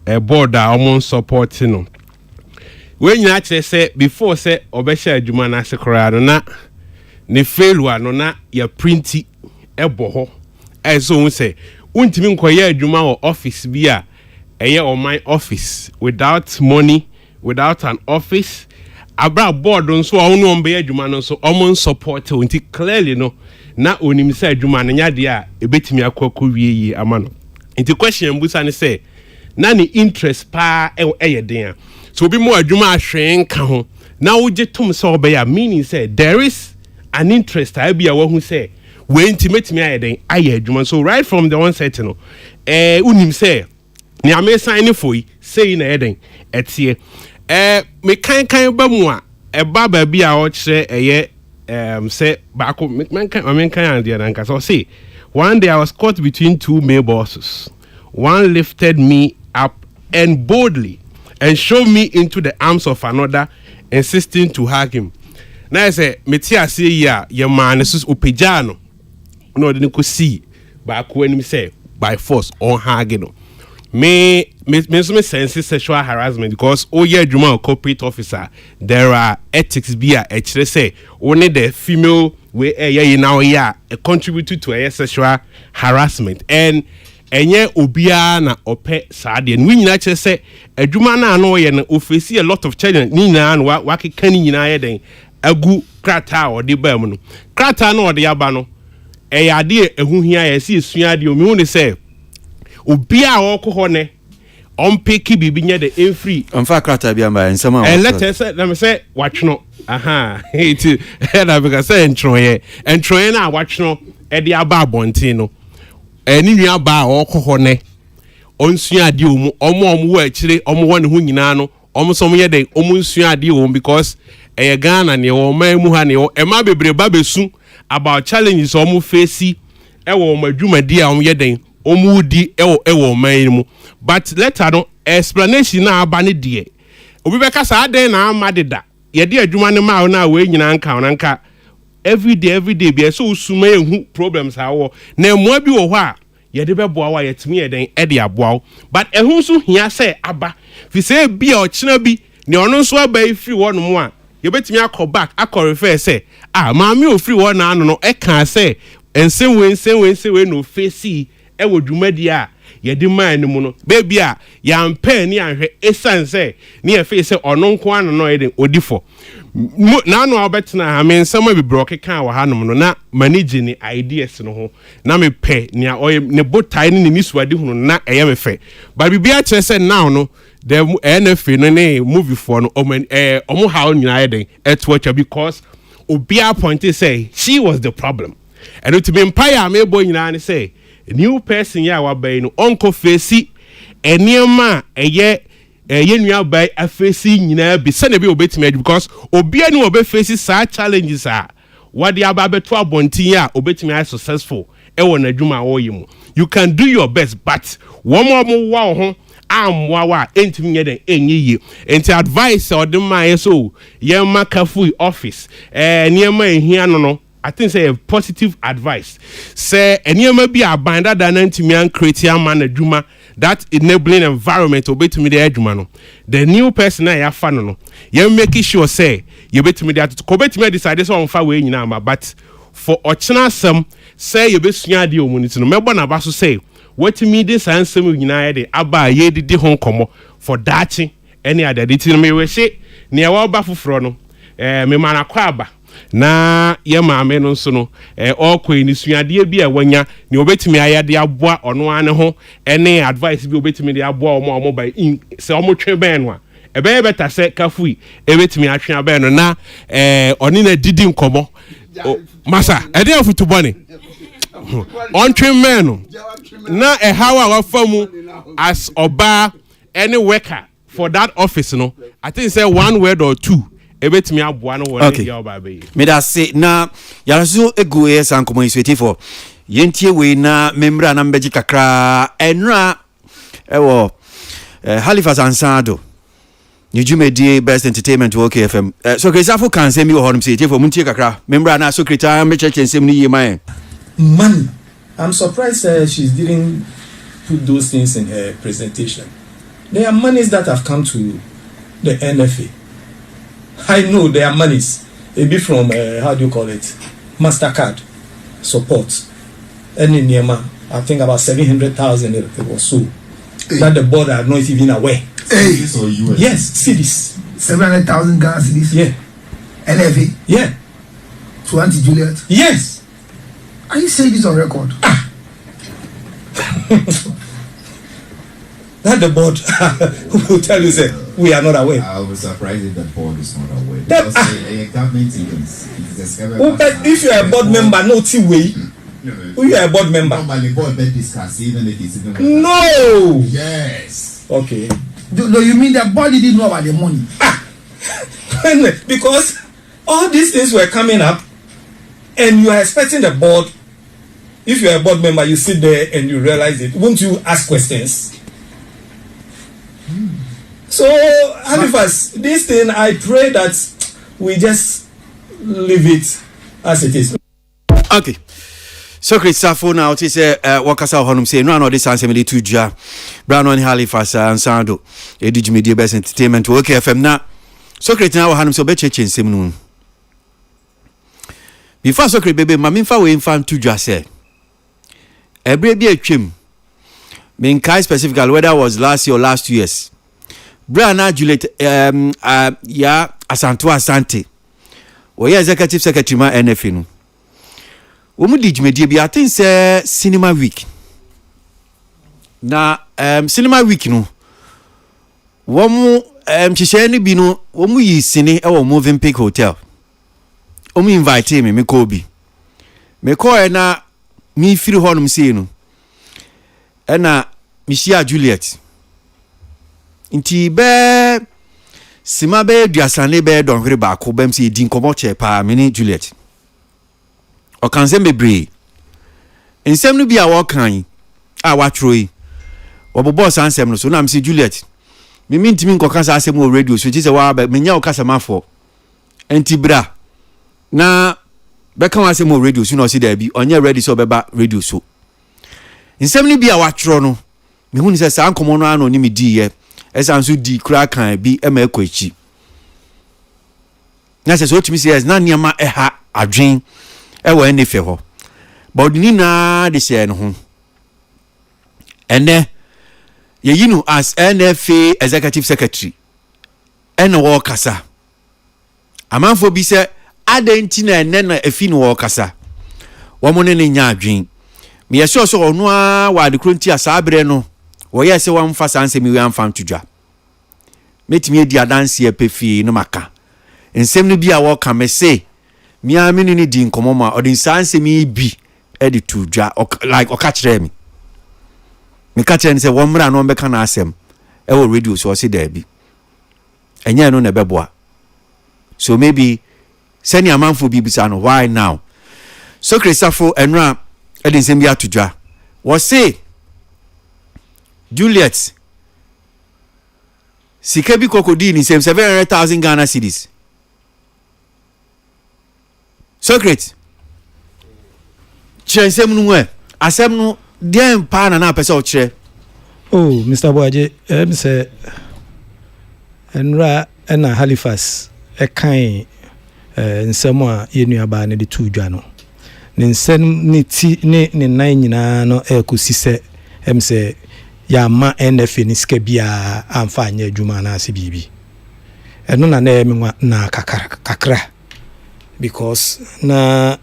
a board that almost supporting them. When you actually say before say obesha juma na sekora na ne failure no na ya printi eboho. So we say untimi nkoye adwuma or office bia eye on my office without money, without an office. Abra board nso onu ombe adwuma no so omon support unti clearly no na onim say adwuma na nya de a ebetimi akwaku wie ama no. Inti question busa ne say na ni interest pa eye den. So be more adwuma ahwen ka ho. Na wo je tom say obey a meaning say there is an interest I be a who say we intimate aye den aye adwuma. So right from the onset no unim say ni ame sign for yi say na eden etie me kan ba mu a ba bi a o kire eye say ba ko me kan and there nka so say one day I was caught between two male bosses. One lifted me up and boldly and showed me into the arms of another, insisting to hug him. Now I say metia say ya your man is upejano no de ko see ba ko ani say by force on hugging. Me sense sexual harassment because Juma corporate officer there are ethics be a say only the female we now contribute to a sexual harassment and enye obia na ope saade no nyina che say adwuma na no ye no ofesi a lot of challenge ni nyina no wakeka ni nyina ye den agu krata o de ba mu no krata na o de aba no ade ehuhia ye si esua de o mi hu ne say obia a okho ne on peki bibi nye de enfree onfa krata bia mba nsema let say let me say watchno aha it na because say entroye na watchno e de aba abontin no eni nua ba okho ne onsua ade omu omo wa akire omo wone ho nyina no omo so ye den omo nsua ade omu because e Ghana ne wo man mu ha ne e ma bebre ba besu about challenges omo face e wo madwuma di a omo ye den omo di e wo man mu but later no explanation na aba ne de obi be ka sa den na amadeda ye de adwuma ne ma na we nyina nka every day be so usuma ehu problems hawo na emu bi wo ho a ye de beboa wa yetimi ye den e de aboa but ehu so hia say aba fi say bi o kina bi ne ono so aba ifri wo no mo a ye betimi akọ back akọ refer say maami ofri wo na ano no e kan say ensen we no face e wo dwumadi a ye de man mu no baby a ya mpa ni anhwe esan say ne ye face say ono nko ano no ye den odifo na no obetna ha me nsama bi broke kan wa hanom no na manage ni ideas no ho na me pe ne botai ni nisuade hunu na eye me fe ba bibia kire say now no the NFA no ne movie for no omo how nyina eden etwacha because obia point say she was the problem and to be empire me boy nyina ne say new person ya wa bay no onko face eniema eye yenua by afesi nyina bi se na bi obetime because obia ni obe face sa challenges what the ababeto abontin a obetime are successful e won adwuma wo yimu you can do your best but one more wa ho amwa entimi nye den enyiye enti advice or the man so ye makafu office niema ehia no I think say a positive advice say eniema bi abanda da na ntimi an create man adwuma that enabling environment obetumi the adwuma no the new person na ya fa no you make sure say you betumi the to obetumi decide so on fa we nyina ma but for ochina asem say you besua de omuniti no mebo na ba so say wetumi de sansem nyina ya de aba ye didi ho komo for dachi any other diti no me we she ne ya wa ba foforo no me mana kwa aba na ye maame no nso no okoi ni suade bi a wanya ne obetimi ayade aboa ono ane ho ene advice bi obetimi de aboa omo by in se omo twe ben no a ebe beta se kafui ebetimi atwe ben no na oni na didi nkomo masa ede ofutu bone on twe men no na how our famu as oba any worker for that office no I think say one word or two ebetimi aboa no won dey oba be me da say na yaraso ego yes ankomo isweti for yentie we na memra na mbeji kakra enra ewo Halifax ansado New Jumedi Best Entertainment OK FM so Christopher can say me ho honum say for muntie kakra memra na so krita me church ensem ni yeman money. I'm surprised she didn't put those things in her presentation. There are monies that have come to the NFA. I know there are monies, a bit from how do you call it, MasterCard support. And in Myanmar, I think about 700,000 it was so that the board are not even aware. Cities or US? Yes, cities. 700,000 Ghana cities. Yeah. NFA. Yeah. To Auntie Juliet. Yes. Are you saying this on record? That the board will tell you say we are not aware. I was surprised if the board is not aware. Because government events, if you are a board member, no way. You are a board member. Normally, board may discuss even if it's even. No. Yes. Okay. No, you mean the board didn't know about the money? Because all these things were coming up, and you are expecting the board. If you are a board member, you sit there and you realize it. Won't you ask questions? So, Halifax, this thing, I pray that we just leave it as it is. Okay. So, Christopher, now, it is Wakasa Honum say, no, this answer me to Ja, Brown on Halifax and Sando, Edge Media Best Entertainment, OK FM now. So, Christopher, Hanum so better change him. Before Socrates, baby, Maminfa we infant to Ja say. Every be a trim. Mean Kai specifically whether was last year or last 2 years. Brianna Juliet ya Asanto Asante. We executive secretary ma NFA no. Omu dijmedie bi I think say cinema week. Na cinema week no. Womu chihye ni bi no womu yi sini e wo Moving Peak Hotel. Omu invite me ko bi. Me ko na mi firi honum sei no. Ena Mishia Juliet. Inti be sima be duasane be don hwere ba ko bam se din komo che pa mini Juliet. O kan se bebre. Ensem no bi a wo kan a wa troi. Wo bo boss ansem no so na msi Juliet. Me mintimi nkoka sa asem o radio so ti se wa me nya o kasa mafo. Enti bra. Na be kan asem o radio so no si da bi onye ready so beba radio so. Ensem no bi a wa tro no. Me hu ni se sa ankomo no ano ni me di ye. Esansu di kura kan bi e ma ekwachi. Na se so timi se na niam eha adwen e wo ene fe ho. But ni na de se no ho. Ene ye yinu as NFA executive secretary. Ene wo kasa. Amanfo bi se adenti na ene na afi no wo kasa. Wo mo ne nya adwen. Me yeso so ono a wa de kronti asabre no. Wo ye se wan fa sanse mi wan fam tudwa. Metimi edi adanse e pefi no maka. Ensem no bi a wo ka me se mi a me ni di nkomo ma odin sanse mi bi e di tudwa like oka kire mi. Me ka kire ni se wo mra no be ka na asem e wo radio so se da bi. Enya no na beboa. So maybe send your man for BBC no why now. So Christopher enra edin sem bi atudwa. Wo say Juliet Sikebi Kokodi ni 700,000 Ghana cedis. Socrates. Chensem no asem no dem pa na pesa o kire. Oh, Mr. Boaje, say Enra ena Halifax kind nsɛm a yɛnuabaa no de to dwa no ne nsɛm ne ti ne nan nyinaa no ɛkɔsi sɛ sɛ yɛama NFA ne sika biaa amfa anyɛ adwuma no ase biribi ɛno na ɛme na kakra because na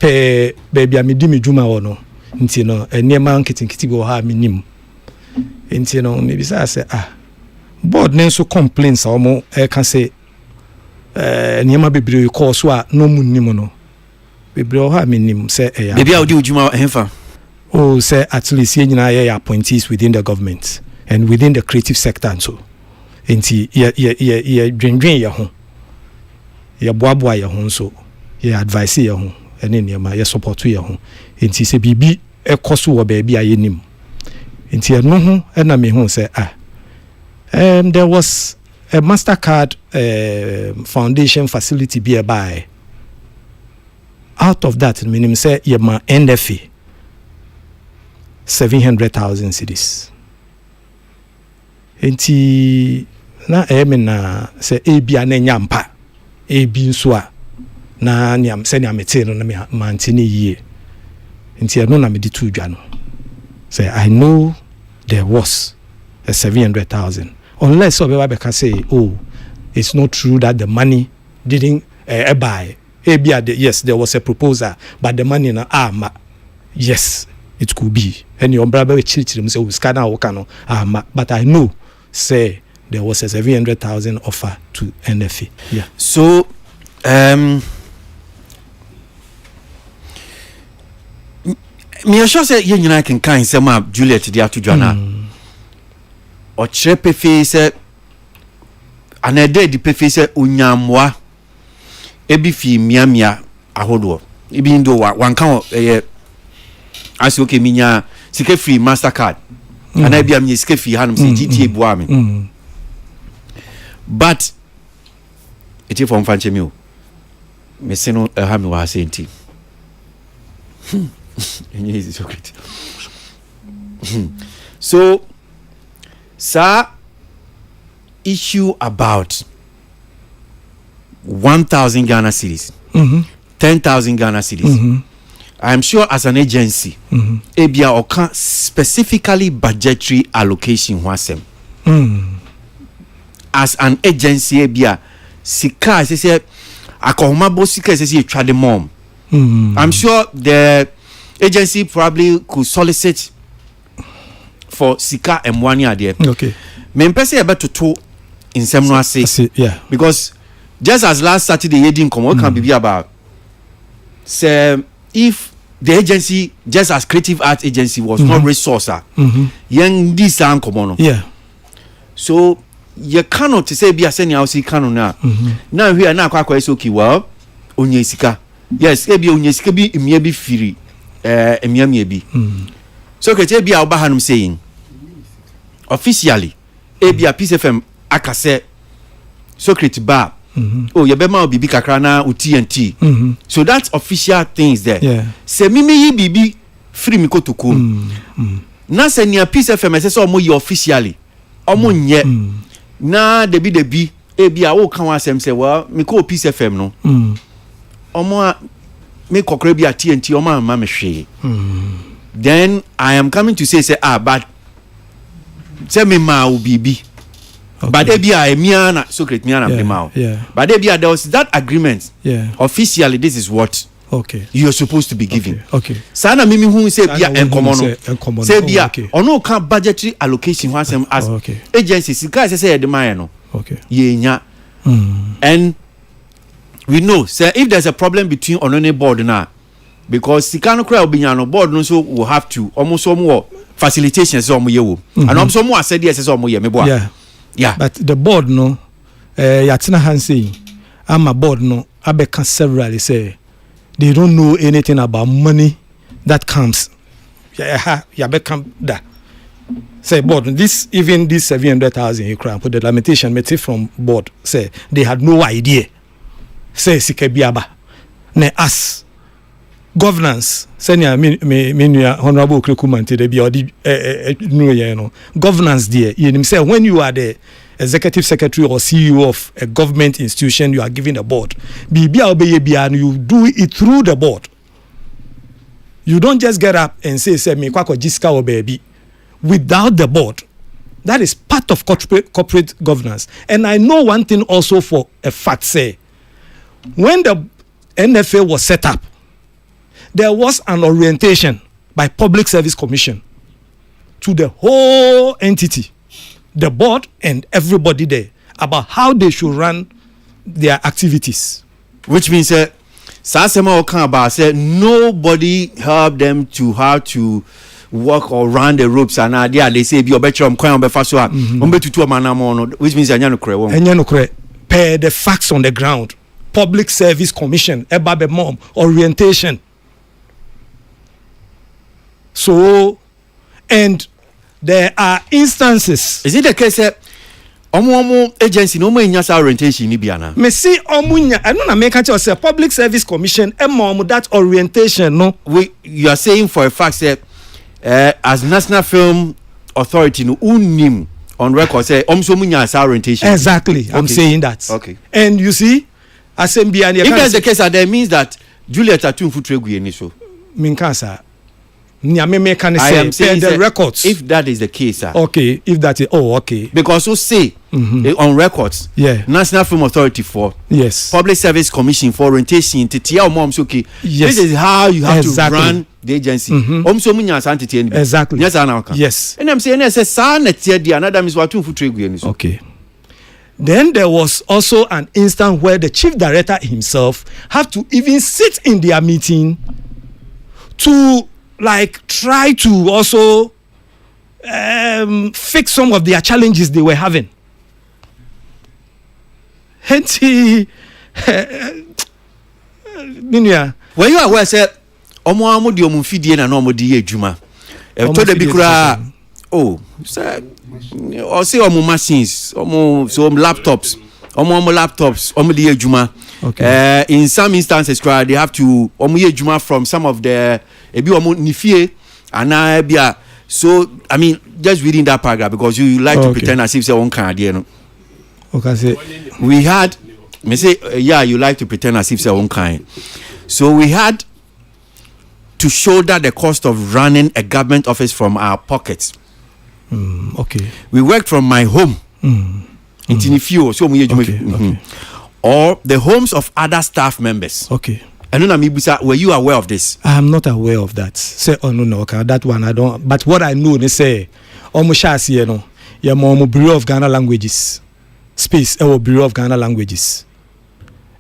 pɛ baabi a medi me dwuma wɔ no nti no nneɛma nketenkete bi wɔ ha a menim nti no mebisa sɛ board ne nso complaints a ɔmo ɛka sɛ nneɛma bebree kɔɔ so a no mu nim no bebree wɔ ha a menim sɛ ɛyɛ beebi a wodi odwuma ɛhefa say at least you know appointees within the government and within the creative sector and so enti ye dwendwen ye ho ye boaboa ye ho so ye advice ye ho ene niema ye support ye ho enti se bibi ekoso wo ba bia ye nim enti eno ho na me hu say there was a Mastercard foundation facility by out of that minimum say ye ma NFA 700,000 cedis. Enti na na se ebi anenya mpa ebi nso a na nyam se nyam mete no na mantini yie. Enti no na me di tu dwa no. Say I know there was a 700,000 unless obeba say it's not true that the money didn't buy. Ebi yes there was a proposal but the money na yes it could be and your brother children say scanner okano but I know say there was a 700,000 offer to NFA. Yeah. So me sure say you nyina can kind say ma Juliet dia to Joanna o chepe fe say anede di pefe say onyamwa ebi fi miamia ahodo ebi ndo wan kan as okay minya sika free Mastercard and I be am sika free hanum say GTA boa me but it is from fanche me o me se no ha me wa say nti any is secret so sir issue about 1,000 Ghana cedis 10,000 Ghana cedis I'm sure as an agency, ebia oka specifically budgetary allocation wasem. As an agency, ebia sika say akoma bo sika say try the mom. I'm sure the agency probably could solicit for sika M1 there. Okay. Me mpese ebe to in semno ase. Yeah. Because just as last Saturday you didn't come, what can be about say if the agency, just as creative arts agency, was not resourcer, young this uncommon. Yeah. So you cannot say be a senior house canon now. Now we are now quite okay. Well, onyesika. Yes, ebi onyesika bi emiabi firi emiamiebi. So kete bi abahanum saying officially ebi a PCFM akase Socrates bar. Oh, you be ma bibi kakra na TNT. So that's official things there. Yeah. Se mimi yi bibi free mi kotuku. Na se nia Peace FM se so omo yi officially. Omo nye. Na debi ebi a wo kan asem se well mi ko Peace FM no. Omo me kokre bi a TNT omo ma me hwe. Then I am coming to say but se me ma u bibi. Okay. But there be a miana Socrates miana blimao. Yeah. But there was that agreement. Yeah. Officially, this is what you are supposed to be giving. Okay. Sana mimi hu say bia enkomo no. Say bia ono kan budgetary allocation once as agencies guys say the man no. Okay. Yenya. And we know say if there's a problem between onone board now because sikano kra obinya no board no so will have to almost more facilitation so omo yewo. And almost more said yes so omo ye me boa. Yeah. Yeah. But the board no yatina hansi ama board no abeka severally say they don't know anything about money that comes. Yeah, become that. Say board this 700,000 you cry put the lamentation made from board say they had no idea. Say sikebiaba ne us governance senior me honorable Krekumanti de bi odi no ye no governance there you say when you are the executive secretary or CEO of a government institution you are given a board bibia obeye bia you do it through the board. You don't just get up and say me kwako jiska or baby without the board. That is part of corporate governance. And I know one thing also for a fact, say when the NFA was set up, there was an orientation by Public Service Commission to the whole entity, the board and everybody there, about how they should run their activities. Which means Sasema Okan about said nobody helped them to how to walk or run the ropes and idea they say be obetrum kwan be faso a ombetutu manamo, which means anya no kre won. Anya no kre per the facts on the ground. Public Service Commission, ebabe mom, orientation. So, and there are instances. Is it the case that omo agency no more nyasa orientation ni bia na? Me see omunya, I don't make it say Public Service Commission mom that orientation no. You are saying for a fact that as National Film Authority no unim on record say omso munya orientation. Exactly, okay. I'm saying that. Okay. And you see, if that's the case, that means that Juliet atun futregu eni so. Minkasa. I am saying the records. If that is the case, sir. Okay, if that is okay. Because you say on records, National Film Authority for Public Service Commission for orientation to tia moms okay. This is how you have to run the agency. Exactly. Yes. And I'm saying okay. Then there was also an instance where the chief director himself had to even sit in their meeting to like try to also fix some of their challenges they were having. Hence, were you aware say omo amodi omufidie na no omodi ejuma to the bikura say or say omo machines omo laptops omo di ejuma. Okay. In some instances they have to omo ejuma from some of the ebi omo nifie ana bia. So I mean just reading that paragraph because you like to pretend as if say one can there no. Okay. We had me say you like to pretend as if say one kind. So we had to shoulder the cost of running a government office from our pockets. Okay. We worked from my home. Or the homes of other staff members. Okay. Were you aware of this? I am not aware of that. Say no, okay, that one I don't. But what I know, they say, Bureau of Ghana Languages space, Bureau of Ghana Languages,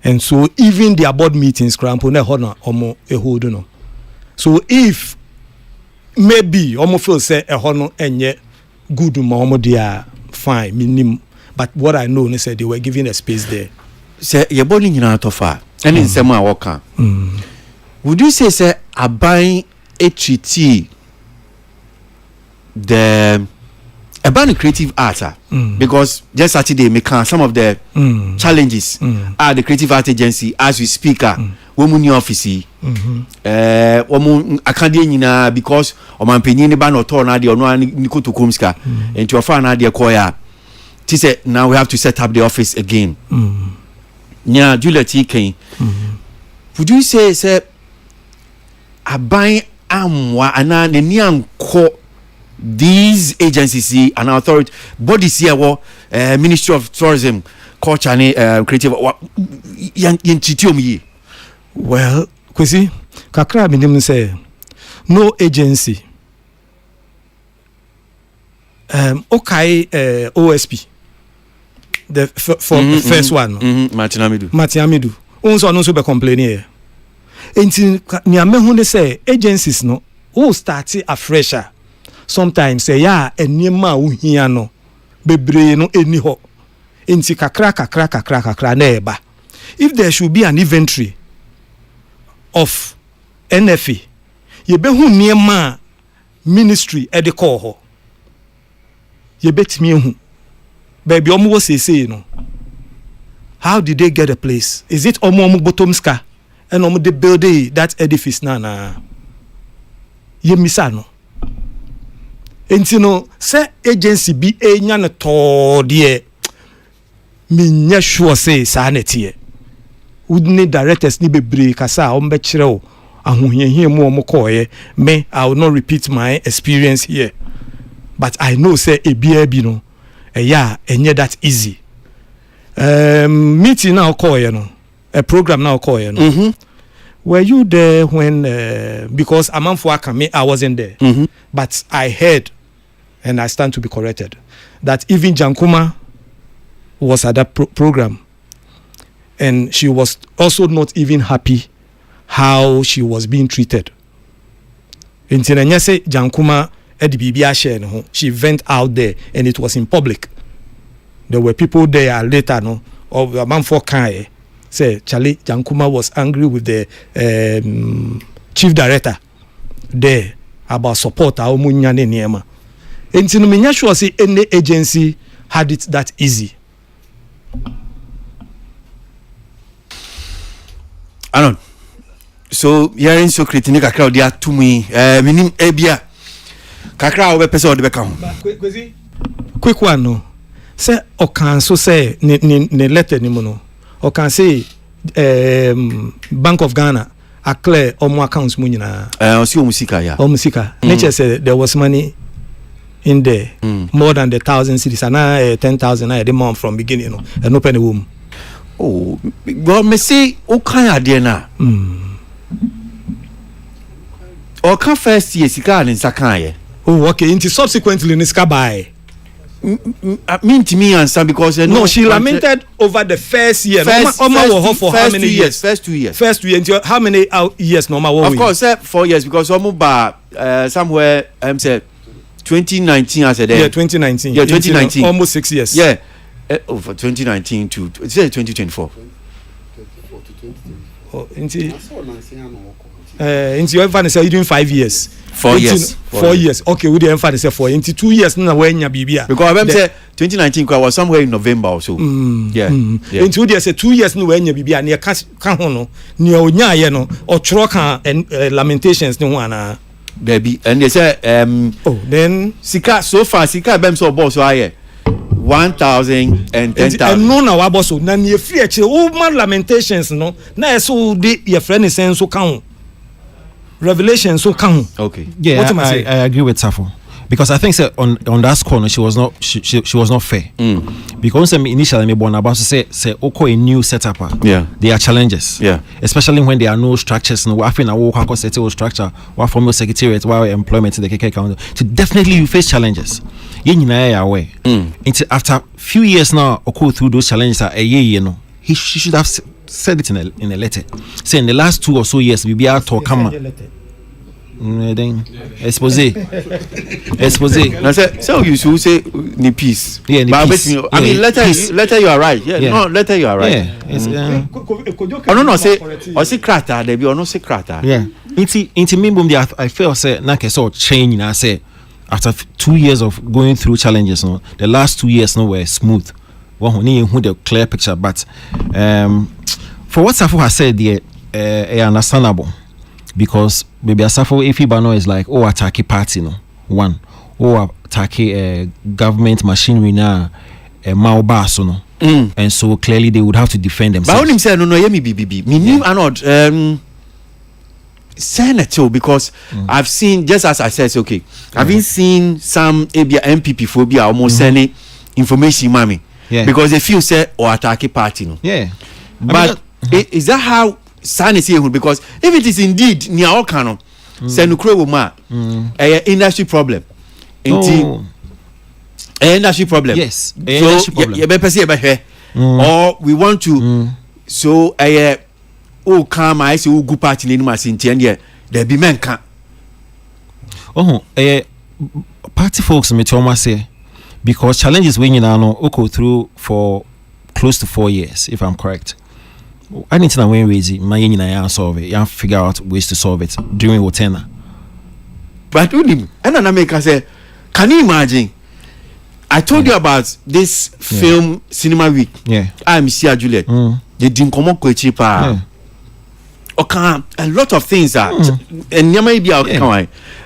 and so even their board meetings, so if maybe feel say good they are fine, minimum. But what I know, they said they were given a space there. Say you're born in Atofa, and in Sema Waka. Would you say a buying a treaty a ban creative art because just Saturday make some of the challenges are the creative art agency as we speak woman new office akade because omampanyin ne ba no to na de ono ani koto komska enti ofa na de koya ti say now we have to set up the office again. Nya Juliet ken would you say aban amwa ana ne ni anko these agencies and authority bodies here Ministry of Tourism, Culture and Creative well kwesi kakra minim say no agency OSP the first one Martin Amidu also no so be complaining here enti ni amehu ne say agencies no who start afresh sometimes say enima uhia no bebre no eni ho enti kakra na eba. If there should be an inventory of NFA ye behu niema ministry e de call ho ye betimi ehu baby omo wo say no how did they get a place? Is it omo bottom ska and the building that edifice na yemisa no enti no say agency bi enya ne to de me nya sure say sa na tie udne directors ni bebre kasa o mbe kire o ahohiahia mu o mo koye me I will not repeat my experience here, but I know say ebia bi no yeah enye that easy. Meeting now koye no a program now koye no. Were you there when because Amanfo Akame I wasn't there, but I heard and I stand to be corrected that even Jankuma was at that program and she was also not even happy how she was being treated. In Tinanyase Jankuma she went out there and it was in public. There were people there later no of Amanfo Kai say Charlie Jankuma was angry with the chief director there about support our munyane niema. And so me sure say any agency had it that easy. Anon. So hearing so critique kakra dia to me minim ebia kakra we pese ode beka ho. Quick one no. Say o can so say ne letter ni mo no. O can say Bank of Ghana a clear omo accounts mu nyina. O si o musika ya. O musika. Nature say there was money in there more than the 1,000 cities and 10,000 I the month from beginning no. And no penny womb. Oh, well me say o kan ade na. O kan first year sika ni nsakan ye. Oh okay, into subsequently ni sika buy. Mean to me answer because no, she lamented over the first year. First for how many years? First 2 years. First 2 years. How many years normal? Of course, 4 years because somewhere say 2019 I said. Yeah, 2019. Yeah, 2019. Almost 6 years. Yeah, for 2019 to 2024. Oh, into you ever say you doing 5 years? 4 years. 4 years. Okay, we the emphasis say 4. Into 2 years na when ya bibia. Because I say 2019 I was somewhere in November or so. Yeah. Into they say 2 years na when ya bibia na ka ho no ne onya ye no otro kan lamentations ne ho ana. Baby and they say then sika so far sika bem so boss so aye 1,000 and 10,000. No na wa boss so na ne free e o man lamentations no na so de your friend sense so kan revelation so come. Okay. Yeah, I agree with Safo because I think on that score she was not she was not fair. Because initially me born about to say okay a new setup. Yeah. There are challenges. Yeah. Especially when there are no structures. No, I think I work set structure. What formal secretariat, what employment in the KK county. So definitely you face challenges. Away. After few years now, go through those challenges. You know, she should have said it in a letter. Say in the last 2 or so years, we be out to come. Then expose. Now so you should say ni peace. Yeah, ni peace. I mean letter you are right. Yeah. No, letter you are right. Yeah. No say or say krata there be or no say krata. Yeah. Inti minimum I feel say na ke so change na say after 2 years of going through challenges no the last 2 years no were smooth. One who the clear picture, but for what Safo has said, understandable because maybe Safo Ifibano is like attack a party, no one, attack a government machinery now, a Maobaso, no, and so clearly they would have to defend themselves. But I say no, yemi BBB. Me not Senator because I've seen just as I said, okay, I've been seen some MPP phobia almost sending information, mommy. Yeah. Because they feel say or attack a party no. Yeah. But is that how San is here? Because if it is indeed near all canon, Senukre Woma, industry problem. Industry problem. Yes. So or we want to so come I say good party in my sinti there be men can. Party folks me Thomas say because challenges when you know go through for close to 4 years, if I'm correct. I need to know when raise my you solve it. You figure out ways to solve it during Wotena. But and then I make I say, can you imagine? I told you about this film Cinema Week. Yeah. I'm Juliet. They didn't come up with cheaper. okay, a lot of things are and you may be out.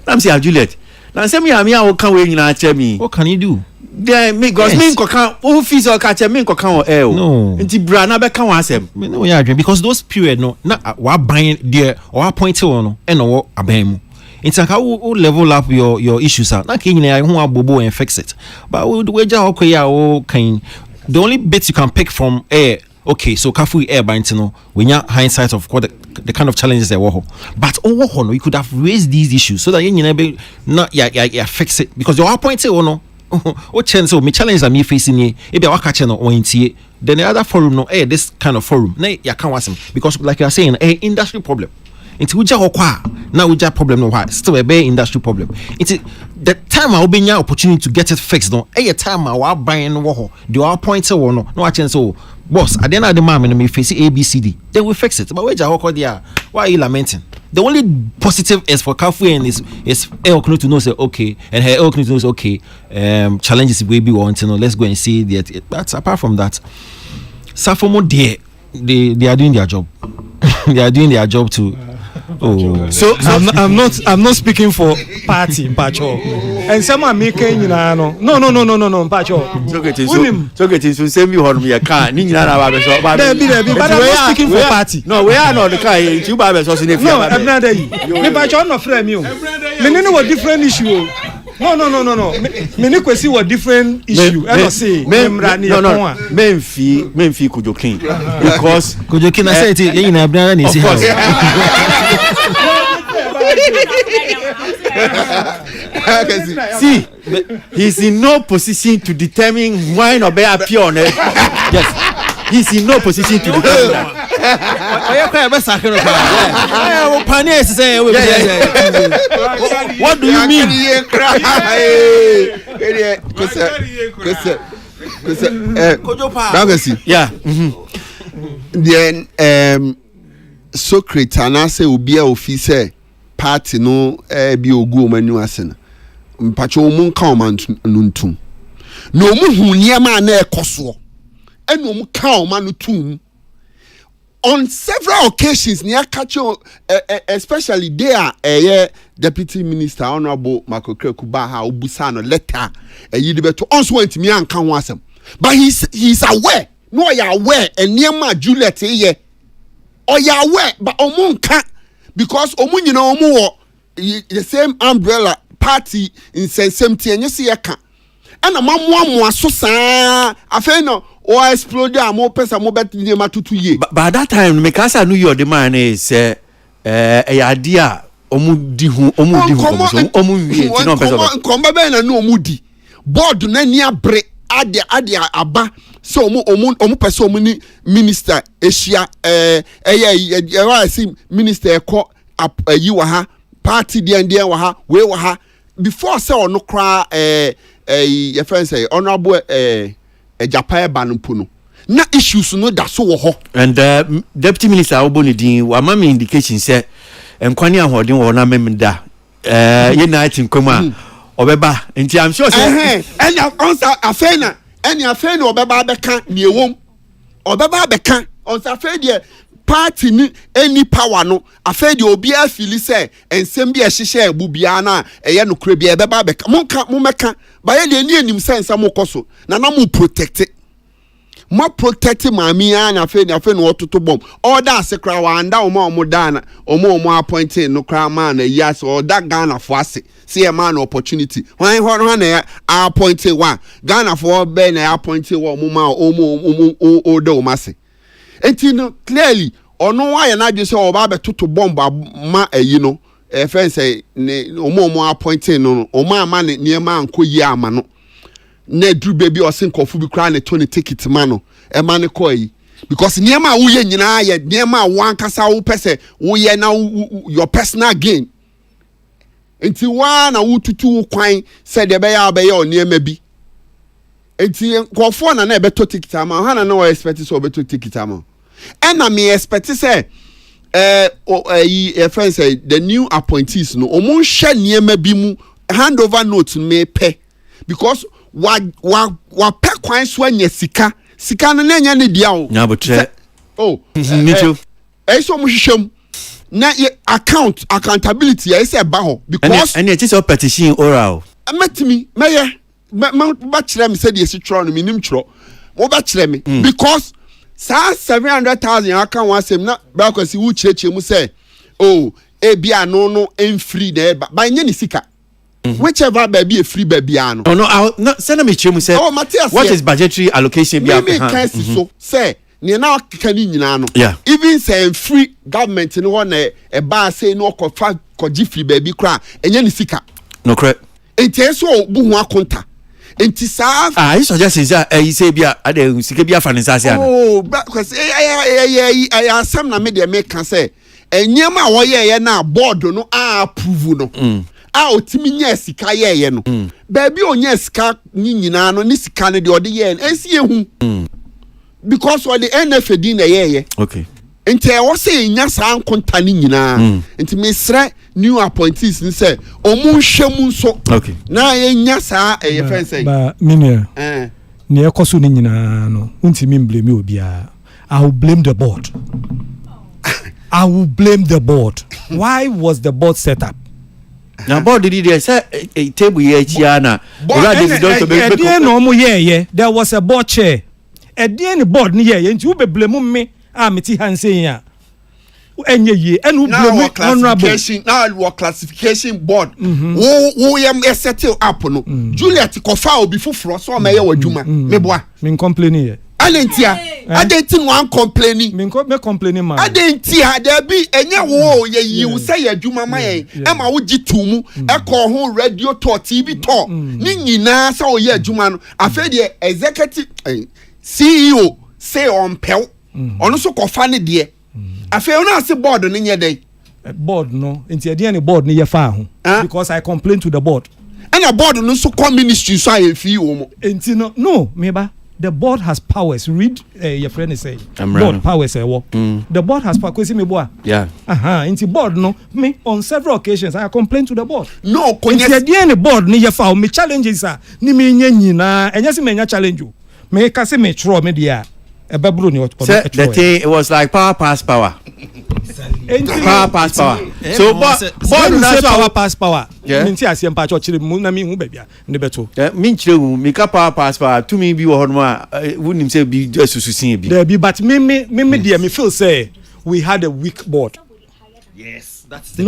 I'm saying Juliet. Now say me I can we nyina che me. What can you do? There me because me nkoka o fees o ka che me nkoka o no. Nti bra na be kan wa asem. Me no ya dream because those period no na wa ban there or appointed one no e no aban mu. Nti anka wo level up your issues na ka nyina ho abobo and fix it. But we ja okoya o kan the only bits you can pick from okay, so careful air binding no when you hindsight of what the kind of challenges there were. But no, you could have raised these issues so that you never not fix it because your point is no. Oh, chance so me challenges are me facing here. If you are catching no then the other forum no this kind of forum na ya can wasem because like you are saying industry problem. It's uja hokwa now uja problem no why still a big industry problem. It's the time I will be opportunity to get it fixed no time I will buying no the our point no chance so boss at the end of the month me face ABCD then we fix it but where hokwa there why are you lamenting? The only positive is for Kafu is Elkno to know say okay and her Elkno to know say okay challenges we be want to know let's go and see that. But apart from that Safomo they are doing their job. They are doing their job too. So I'm not speaking for party Mpacho. And someone making no Mpacho. So getting so same you hold me a car ni nyina na ba be so. But I'm not speaking for party. No, we are not the car you ba be so in if. No, I'm not there. Me Mpacho no frame you. Me no what different issue. No. Me ni kwesi what different issue. I don't say no. Memfi Kujokin because Kujokin I say it you na brother ni see. See, he's in no position to determine when or be appear on it. Yes, he's in no position to determine that. What do you mean? Yeah. Then Socrates and I say ubia officer party no bi ogu manu asena mpacho mu ka o man nuntum no mu hu niema na ekoso eno mu ka o man tum on several occasions near catch especially there deputy minister honorable Makokre Kubaha obusa no letter yidi beto onso wantimi anka ho asem but he's aware no ya aware eniema Juliet ye oya aware but omunka because omunyina omu the same umbrella party in same tie nyese yeka ana mamoamoa so saa afei no o explode am o pesa mo bet ni matutu ye but that time me kasa no your demand is idea omu di hu omu wie ti no pesa komba be na no omu di board na ni abre ade aba so omu pesa omu ni minister ehia minister eko yi wa ha party dia wa ha we wa ha before say ono kra your friend say honorable Japan banumpu no na issues no da so wo ho and deputy minister Obonidin wa ma me indication say enkwani ahoden wo na memda united nkoma obeba nti I'm sure say enya onsa afena obeba beka ni ewom obeba beka onsa afedie party ni any power no afedi obi afili say ensem bi ehihye ebu bia na eye no kure bia beba beka mo meka ba ye de ni enim sense mo koso na mo protect mami anya afedi no ototo bom order asekra wa anda omo dana omo appointed no kra man na yes order Ghana for ase see a man opportunity when na appointed one Ghana for be na appointed one omo order o mase enti no clearly ono wa ya na dwe se oba betoto bomb ma no friend say omo appointed no omo ama ne niema anko yi ama no na dru baby o sin kofu bi kra ne to ne ticket ma no e ma ne ko yi because niema wo ye nyina ye niema wo ankasa wo pese wo ye na your personal gain enti wa na wo tutu wo kwan se de be ya o niema bi enti kofo na e beto ticket ama ha na no expect so beto ticket ama and I me expect say friends say the new appointees no omo hye niema bi mu handover note me pe because wa pe kwan so anya sika no na nya ne dia o nya botre oh nicho so mo hwehwem na accountability I say ba ho because and it is a petition oral metimi meye ba kire me say de esi tro no minim tro wo ba kire me because sa 700,000 aka wan asem na ba kwasi wu chireche mu say oh ebia no free there ba nye ni sika whichever baby a free baby ano no I'll not send me chemu say what is budgetary allocation be can so say ni na kan ni nyina no even say free government ni won e ba say no ko fa ko gi free baby kra enye ni sika no correct enti so bu hu akonta enti sa you suggest say say bia ade sika bia fa ni sase ana oh because I asam na me de make can say enyema wo ye na board no approve no otimi nya sika ye no baby onya sika nyina no ni sika ne de ode ye ensi ehu because what the NFA din na ye okay enti e wo say nya sa ankonta ni nyina enti mesre new appointees ni say omu hwemu nso okay na ye nya sa ye fen say ba minia ne ekoso ni nyina no untimi blame obia I will blame the board. I will blame the board. Why was the board set up? Now board did they say a table here chiana. There was a board chair. At the end board ni here you be blame me meti han say ya. Enye ye and who blame honorable now our classification board wo yam settle up no Juliet kofa obi fufuro so ma ye wadwuma meboa me complaining here adentia adentin wan complaining me complaining man adentia there be enye wo ye yi say adwuma ma ye e ma wo gitumu e ko ho radio talk TV talk ni nyina say o ye adwuma no afa de executive CEO say on pel ono so kofa ne de afa you know say board no nye dey board no enti e any board ni ye fa ho because I complain to the board and the board no so come ministry so I fi wo mo enti no meba the board has powers. Read your friend is saying. Board powers. The board has powers. Yeah. Into board no me on several occasions I complained to the board. No. Into any board ni ya fa me challenges are ni me nyina enya se me nya challenge you. Me ka se me tro me dia. The thing it was like power pass power. Power pass power. So board that's power pass power. Minti asem pa cho chire mu na me hu bebia ne beto. Min chire hu me ka power pass power to me bi wo hono a wunim say bi asususin bi. There be but me there me feel say we had a weak board. Yes. That's the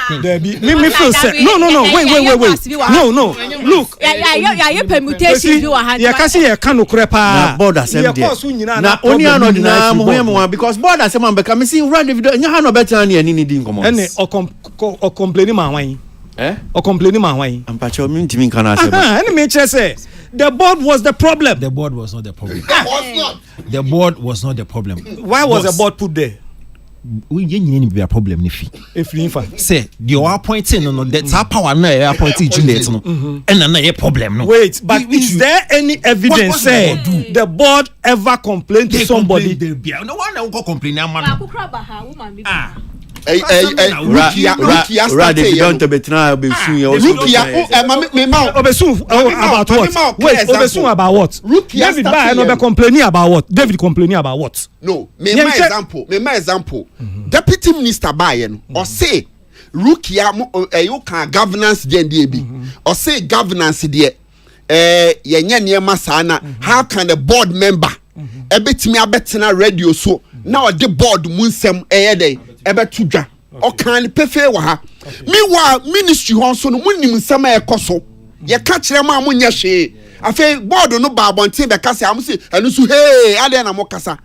thing. There be me feel say no wait. No. Look. Yeah, permutation bi wa hand. Ya kasi ya kanu kure pa. Na board asem there. Na oni anodi na mo hwem because board asem am be ka me see run the video nya ha no better na ni di nkomo. Ene o complain ma wan. O complain ma wan. Ampacho me ntimi kan asem. Ene me che say the board was the problem. The board was not the problem. The board was not the problem. Why was the board put there? We didn't be a problem if say the appointing no that's our power now appointing Juliet no and another problem no. Wait, but is there any evidence say the board ever complained to somebody? No one will complain now man. About what? Wait, about what? David Ba complaining about what? David complaining about what? No, my example. Deputy Minister Bayen or say Rukia you can governance DNDB or say governance there yenya masana how can the board member ebetimi abetina radio so now the board munsem day ebetudwa o kan pefe wa ha mi wa ministry ho so no munim nsem ekoso ye ka kire ma munya hwe afi board no ba abonten be kasa am se anu so hey ade na mo kasa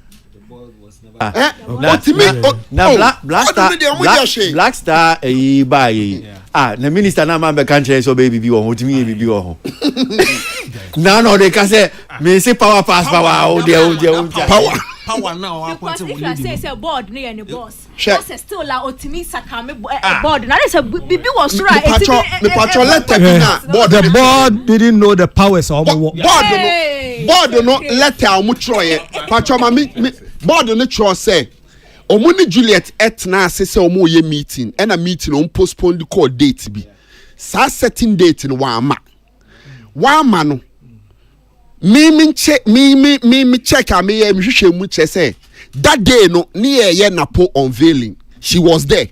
Black Star buy the minister na man be country so baby bi wo ho timi bi wo ho no they can say me say power pass power o there power now because if you say board no any boss that's still la otimi sakame board na say bibi was right the board didn't know the powers of board no letter omu troye pacho ma me board no tro say omu ni Juliet etna say omu ye meeting and a meeting on postpone the call date bi sa setting date no wa ma no me check me check am ye mhwehwe mu che say that day no ni ye napo unveiling she was there.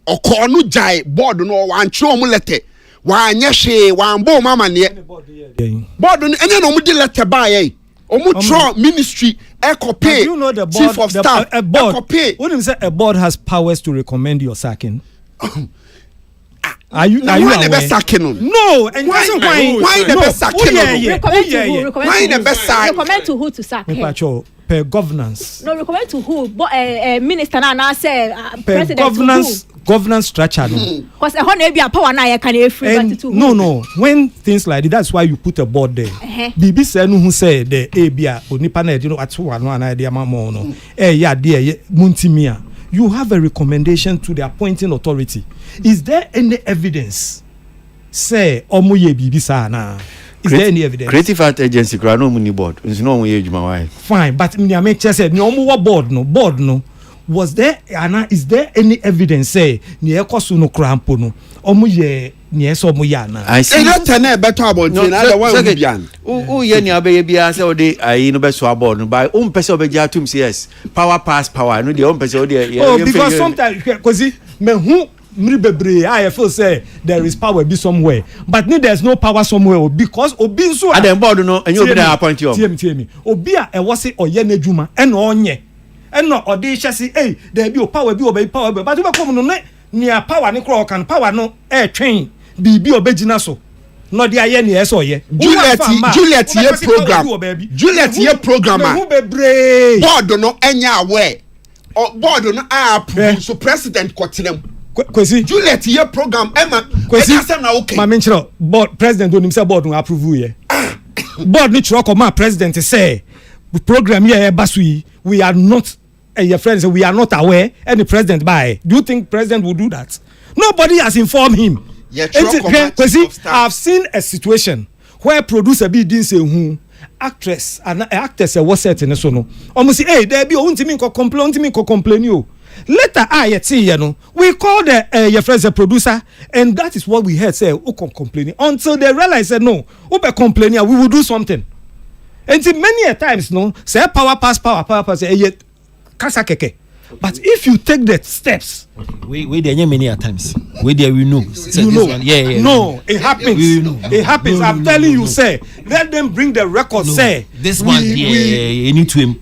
Okonu jai board no wan tro mu letter. Wan yeshe wan bo mama ne. Board no ene no mu di letter ba ye. Omu tro ministry pay. You know the board, chief of staff a board. Pay. When you say a board has powers to recommend your sacking. Are you why aware? The best sacking? No, and why the best sacking? Recommend the best sacking? Recommend to who to sack? Per governance. No, recommend to who? But minister now say president governance. Governance structure. Because a hundred be a power now can free. No. When things like that, that's why you put a board there. Bibi said who said the ABA or Nipana, you know, at one idea mamono. Yeah, dear Muntimia. You have a recommendation to the appointing authority. Is there any evidence? Say, Omoye Bibi Sana. Is there any evidence? Creative Art Agency, no money board. It's no way you my wife. Fine, but I make said no more board no. Was there is there any evidence say near kosu no crampo no omoye near so moyana? I see not better about the one we bian. Oh yeah, ni abeye say o dey ayi no be so aboard no by own person obeja tum yes. Power pass power no dey own person dey. Oh, because sometimes cause me who mribebre I feel say there is power be somewhere but there's no power somewhere because obi so and then board no and you be there appoint you. Tell me obi a e was say oye na adwuma e na onye and no or they shall say, hey, there be power, be power, but you come no near power, ni crow can power no train, be obejina so. No, the aye ni eso ye. Juliet ye program. Juliet ye program. Board no enya way. Or board no approve. So president kwatinem. Kwesi Juliet ye program. Emma kwesi na okay. Ma menchiro board president don't himself board no approve ye. Board ni chiro come president say program here basui we are not your friends we are not aware any president by. Do you think president will do that? Nobody has informed him. I've seen a situation where producer be didn't say who actress and actors was set in a sono almost say hey there be complain you later we call the your friends a producer and that is what we heard say who complaining until they realize that no who be complaining we will do something. And many a times, no, say power pass, yet kasa keke. But if you take the steps, we there many a times. We there we know. You know. Yeah. No, it happens. It happens. I'm telling you, say, let them bring the record. Say this one. You need to him.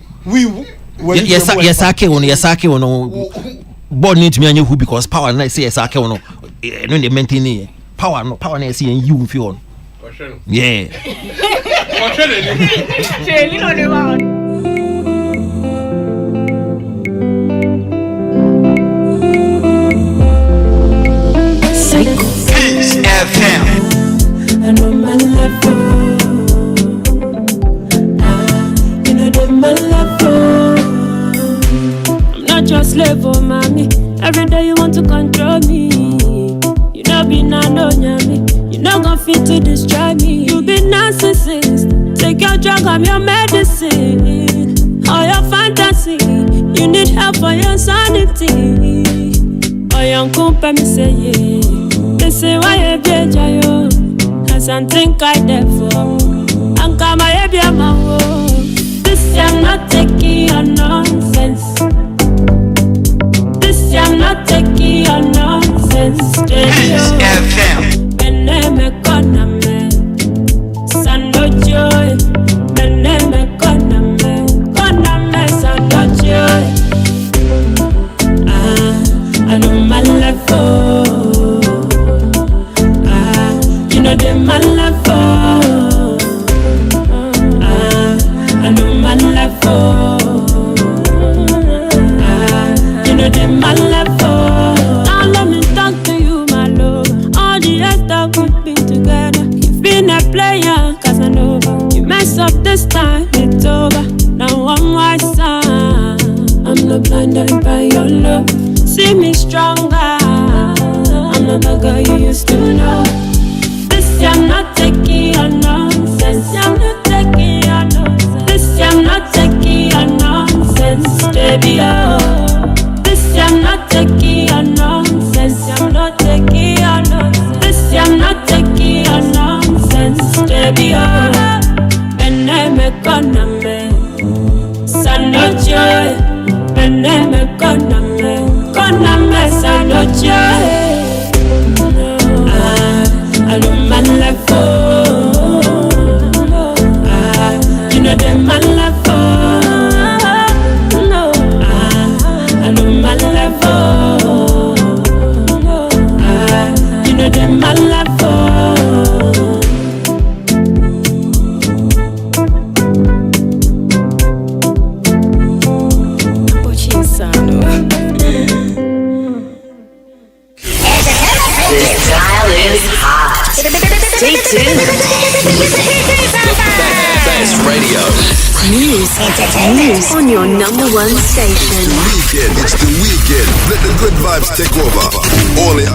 Yes, I can. Board need to me and you who because power. And I say yes, I can. No, they maintain power. No power. I see and you feel. Yeah. I know my level. You know that my level. I'm not your slave, oh mommy. Every day you want to control me. You know be not on me. You not gonna fit to destroy me. You be narcissist. Take your drug, I'm your medicine. All your fantasy. You need help for your sanity. Oh, young couple me say yeah. They say why you be jayo. Something I therefore and come my baby my this I'm not taking your nonsense. This I'm not taking your nonsense. My name is Koname. Sando joy. My name is Koname. Koname Sando joy. I know my level. The man level, I know man level, you know the man level. Now let me talk to you, my love. All the years that we've been together, you've been a player, Casanova. You mess up this time, it's over. Now I'm my son. I'm not blinded by your love. See me stronger. I'm not the girl you used to know. I'm not taking your nonsense. I'm not taking your nonsense. This I'm not taking your nonsense, baby. Oh, this I'm not taking your nonsense. I'm not taking your nonsense. This I'm not taking your nonsense, baby. Oh, my name is Koname. Son of joy. My name is Koname. I know my love you know that my love no. I know my love you know that my love Stay tuned. Best radio. News, entertainment on your number one station. It's the weekend. Let the good vibes take over. Only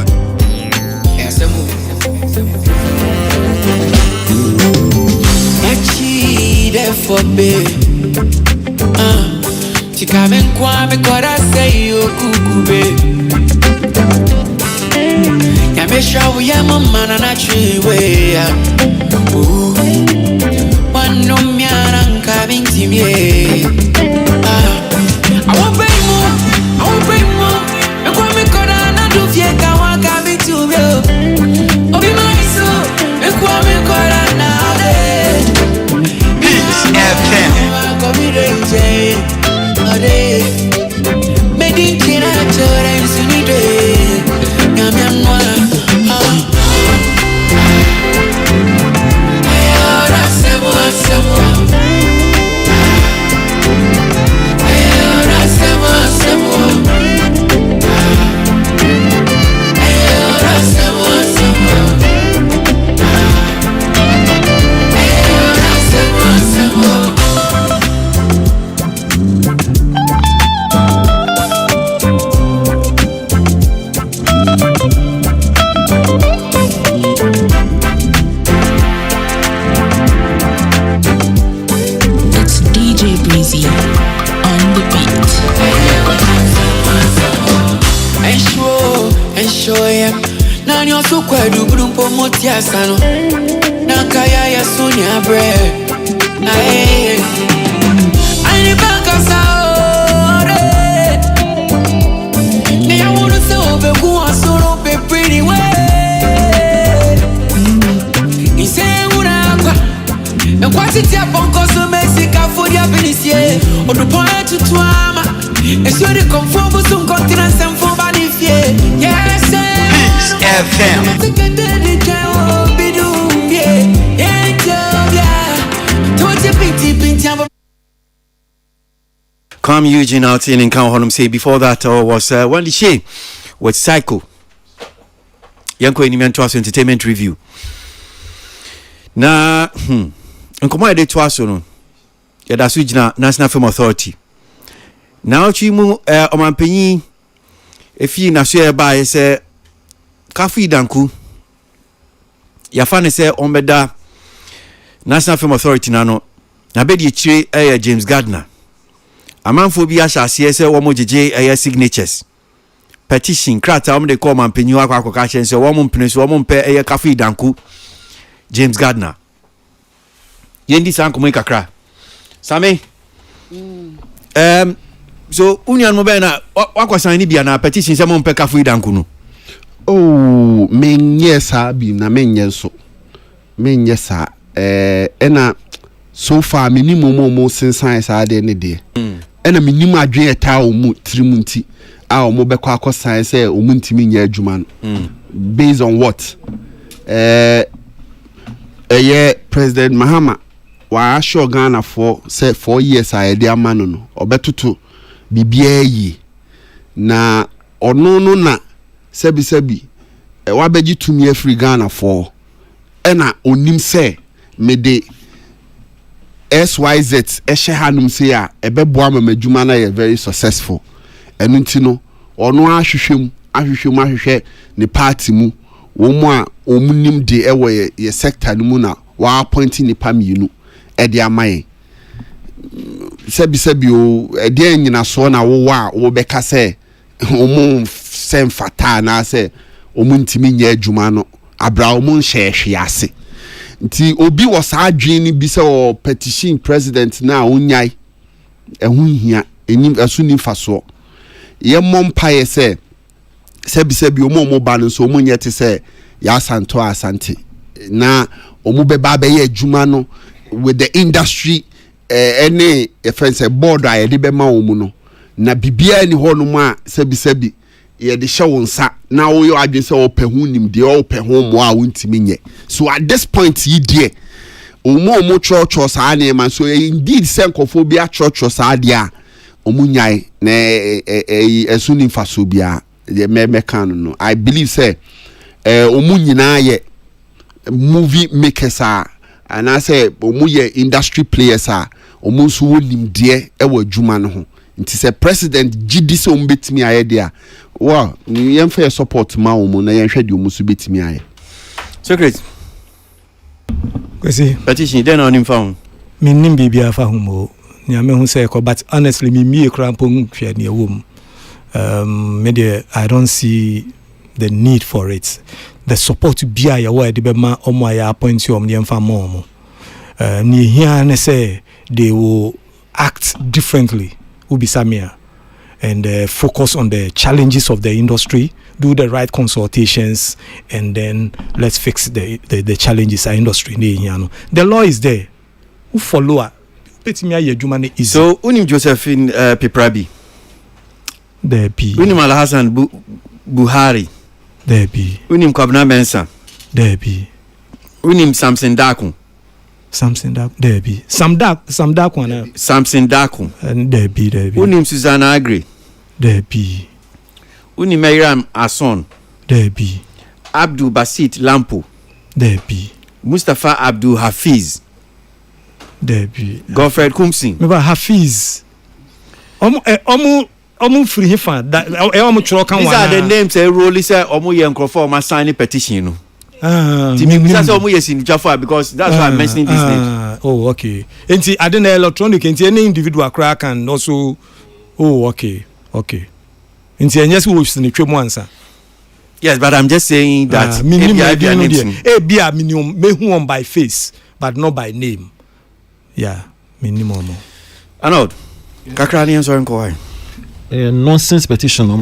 for me. Chikamen kwa me kora say yo kukube. Ya me show ya mama na chiwe. Wano miara nka binti mie. I won't pay more. Me kwa me kora na do fie ka waka bintu mie. Obi maiso me kwa me kora na FM. Sano Nakaya ya sunya bre Aye Aini baka saore Me ya wunu se obe kuwa soro pe pretty way Ise una kwa Nkwa titi ya bonko so Mexica food ya binisie Odu poe tutuama Esyo di konfombu sun kontina semfo banifie Yes FM Calm Eugene out in Count Honum say before that was Wendy Shea with Psycho. Yanko Inimentoaso Entertainment Review. Na nkomo ede toaso no. Yada so gina National Film Authority. Na ochi mu omampanyi efi na so e ba ye se Kafi Danku. Ya fa ne se ombeda National Film Authority na no. Na be di chire James Gardner. Amanfo bi ahase se wo mo jeje signatures. Petition krata om de call man penyu akwa chen se wo mo mpene so wo mo mpe Kafi Danku James Gardner. Yendi sankomo kakra. Same. So union mo be na wakwasan ni bia na petition se mo mpe Kafi Danku no. Oh, menye sa bi na menye so. Menye sa ena so far minimum mo sensan sa de ne de. Ena minimum adwen eta o mu trimunti a o mo bekọ akosan se o mu ntimi nya adwuma no. Based on what? President Mahama wa show Ghana for say 4 years a de amano no. Obetoto bibia yi na ono no na sebi wabeji tumi afri Ghana for ena onim se mede SYZ ehye hanum se a ebeboa mamadwuma na ye very successful enu nti no ono ahwehwem ne party mu wo mu a omunim de ewo ye sector no mu na wa appoint ni paminu e de amaye sebi o e de nyina so na wo wa wo beka se omu sem fata na se omu ntimi nya adwuma no abra omu nhwehwe ase nti obi was adwin ni bi se o petition president na onyai ehun hia enim asu ni faso ye mompa ye se sebi omo ba no so omo nye te say ya santo asante na omo beba be ye adwuma no with the industry any friends board a de be ma omo no na bibia ni ho no ma sebi ye de hye wonsa na wo yo adwen se wo pɛ ho nim de wo pɛ ho mo a wontimi nye so at this point yi die omo church saa na man so indeed senkophobia church saa de a omo nyai na esuni faso bia me kan no I believe say omo nyina ye movie makers and I say omo ye industry players omo so wonim de e wa adwuma no ho nti say president gidi so omo betimi aye de a wow yem fair support ma omo na yen hwede omo so betimi aye secret kwesi petition then on him phone me nim bibia fa humo nya me hu say but honestly me mie krampo hwe na ewom media I don't see the need for it. The support to be a word be ma omo ya appoint you dem fa mo ni here na say they will act differently ubi samia and focus on the challenges of the industry, do the right consultations, and then let's fix the challenges our industry need. The law is there. Who follow? So unim Josephine Piprabi. There be. Unim Alhassan Buhari. There be. Unim Kwabena Mensah. There be. Unim Samson Daku. Samson Daku. There be. Sam Daku. Samson Daku. And there be. Unim Susanna Agri. There be. Unim Miriam Asson. There be. Abdul Basit Lampo. There be. Mustafa Abdul Hafiz. There be. Godfred Kumsing. Remember Hafiz. Omu free hifa that omu churo kan. These are the names a role say omu ye nkrofo ma sign petition no. That's omu ye sin Jaffa because that's why I'm mentioning these names. Oh okay. Enti ade na electronic enti any individual crack can also okay. Enti enyes wo sin twemu ansa. Yes, but I'm just saying that bia minimum mehu on by face but not by name. Yeah, minimum. Arnold. Kakra ni answer nko why? Nonsense petition no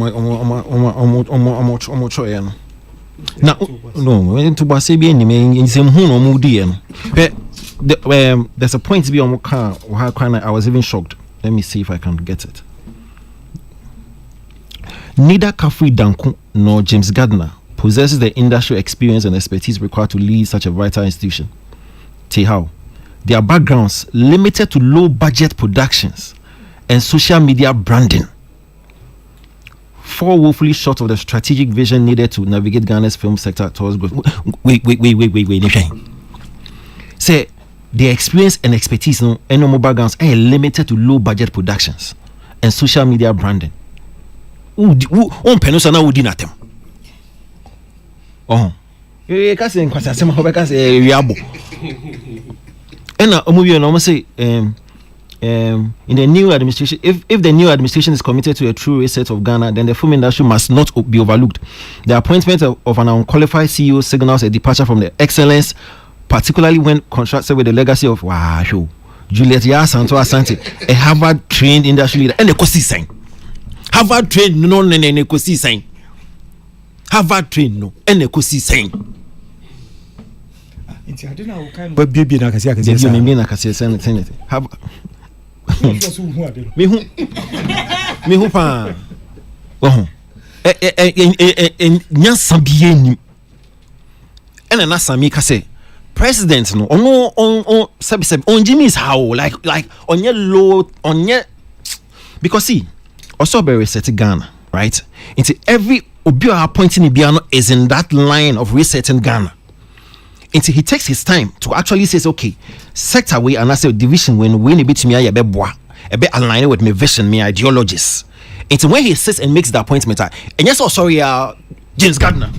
now no when to say be any in same hu no mu die no there's a point to be on car I was even shocked. Let me see if I can get it. Neither Kafri Danku nor James Gardner possesses the industry experience and expertise required to lead such a vital institution. How their backgrounds limited to low budget productions and social media branding fall woefully short of the strategic vision needed to navigate Ghana's film sector towards growth. Wait. Say their experience and expertise and normal backgrounds are limited to low budget productions and social media branding. On penosa na udi natem. You can say kwasa sema ho beka say riabo. And omubi no say in the new administration, if the new administration is committed to a true reset of Ghana, then the film industry must not be overlooked. The appointment of an unqualified CEO signals a departure from the excellence, particularly when contrasted with the legacy of Juliet Santo Asante, a Harvard-trained industry leader, and the Kosi sign. Harvard-trained no Kosi sign. Harvard-trained no, and the Kosi sign. But baby na kasi me who pa nyasabiye ena na sami ka say president no on sabi on Jimmy is how like onye low onye because see also be resetting Ghana, right? Into every obi appointing Ibiano is in that line of resetting Ghana. Until he takes his time to actually says, okay, sector way and I say division when we bit me a bit aligned with my vision, my ideologies. Until when he sits and makes the appointment, and yes, James Gardner,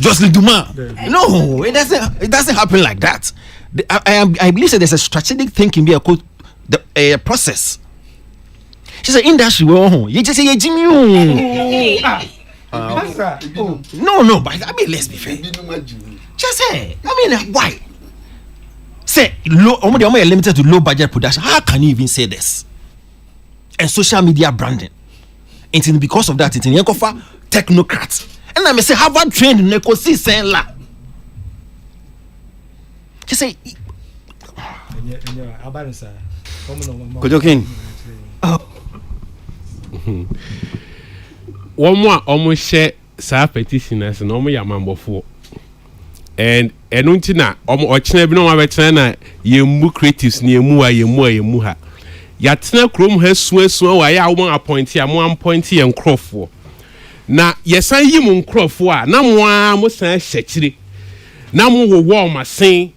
Jocelyn Dumas. No, it doesn't happen like that. I believe that there's a strategic thinking be a process. She's an industry. You just say Jimmy. No, but I mean, let's be fair. Just say, why? Say, only limited to low budget production. How can you even say this? And social media branding. And because of that, it's in Yankofa technocrats. And I may say Harvard trained in Nekosi Senla. Just say Kojokin. One more almost share sa petitioners no me yamambofo. And enuntina or chine bi no ma betena na yemu creatives ni yemu ha. Yatena krom ha suasu wa ya wo appoint ya mo appoint ye nkrofo. Na yesan yi mu nkrofo a na mo san hyekire. Na mo wo masen.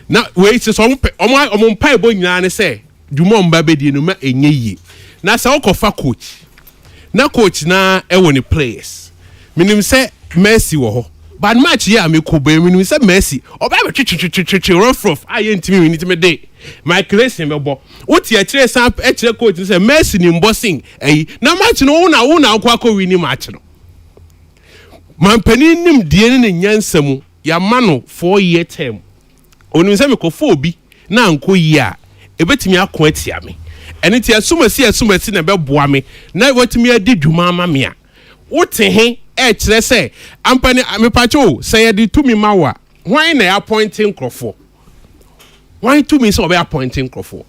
Na we se so omo mpa ebo nyina ne se dwuma mba bedi no ma enye yi. Na sa okofa coach. Na coach na e woni players. Minim se Messi wo ho. But match here me ko be minim se Messi. Oba be twetwetwetwe rough aye ntimi we nitime dey. My creation be bo. Woti a kire san e kire coach se Messi ni mbossing eh na match no wo na akwa win match no. Mampani nim die ne nyansam ya ma no 4-year term. Onim se me ko fo obi na anko yi a ebetimi akọ atia me. Ene ti asumasi na be boa me na watimi adi dwuma ama me a. Wote he e kire se ampani me pacho say ye di tumi mawa. Why na appointing crofo? Why to me so be appointing crofo?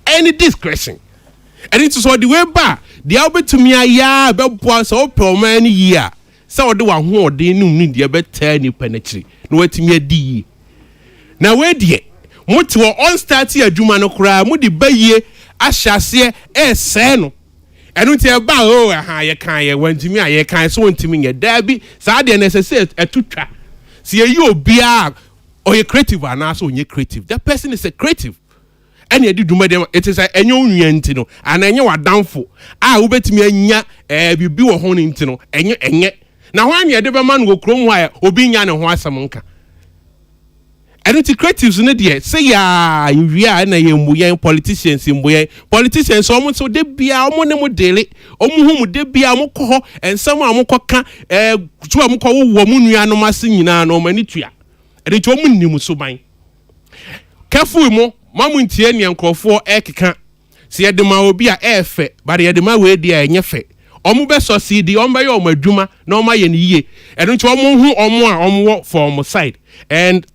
Any discretion. And it is all the way back. The obetumi aya be boa so pe man year. So the one who dey no need the better ni penetrate. No watimi adi. Na we die muti wo on start adwuma no kura mu di baye ahyase se no enu ti e ba o ha ye kan ye wantimi a ye kan so wantimi ye da bi sa de necessary etutwa se ye obi a o ye creative and so onye creative. That person is a creative and ye di dwuma dem it is enye onua nti no ana enye wadanfo a wo betimi anya bibi wo ho nti no enye na ho anya de be ma no go krom ho a obi nya ne ho asem nka. And it's creatives in the say ya we are na ye politicians politicians almost so de bia omo daily omo de bia mo ko and some amokoka to amko wo mu nua no mase nyina no mani tua and it omo nim so ban careful mo mamu ntie ne nkrofo ekeka se ye de ma obi a efe but ye de ma we de enye fe omo be succeed omo be ye omo adwuma na omo ye ne yie and it omo hu omo a omo for omo side and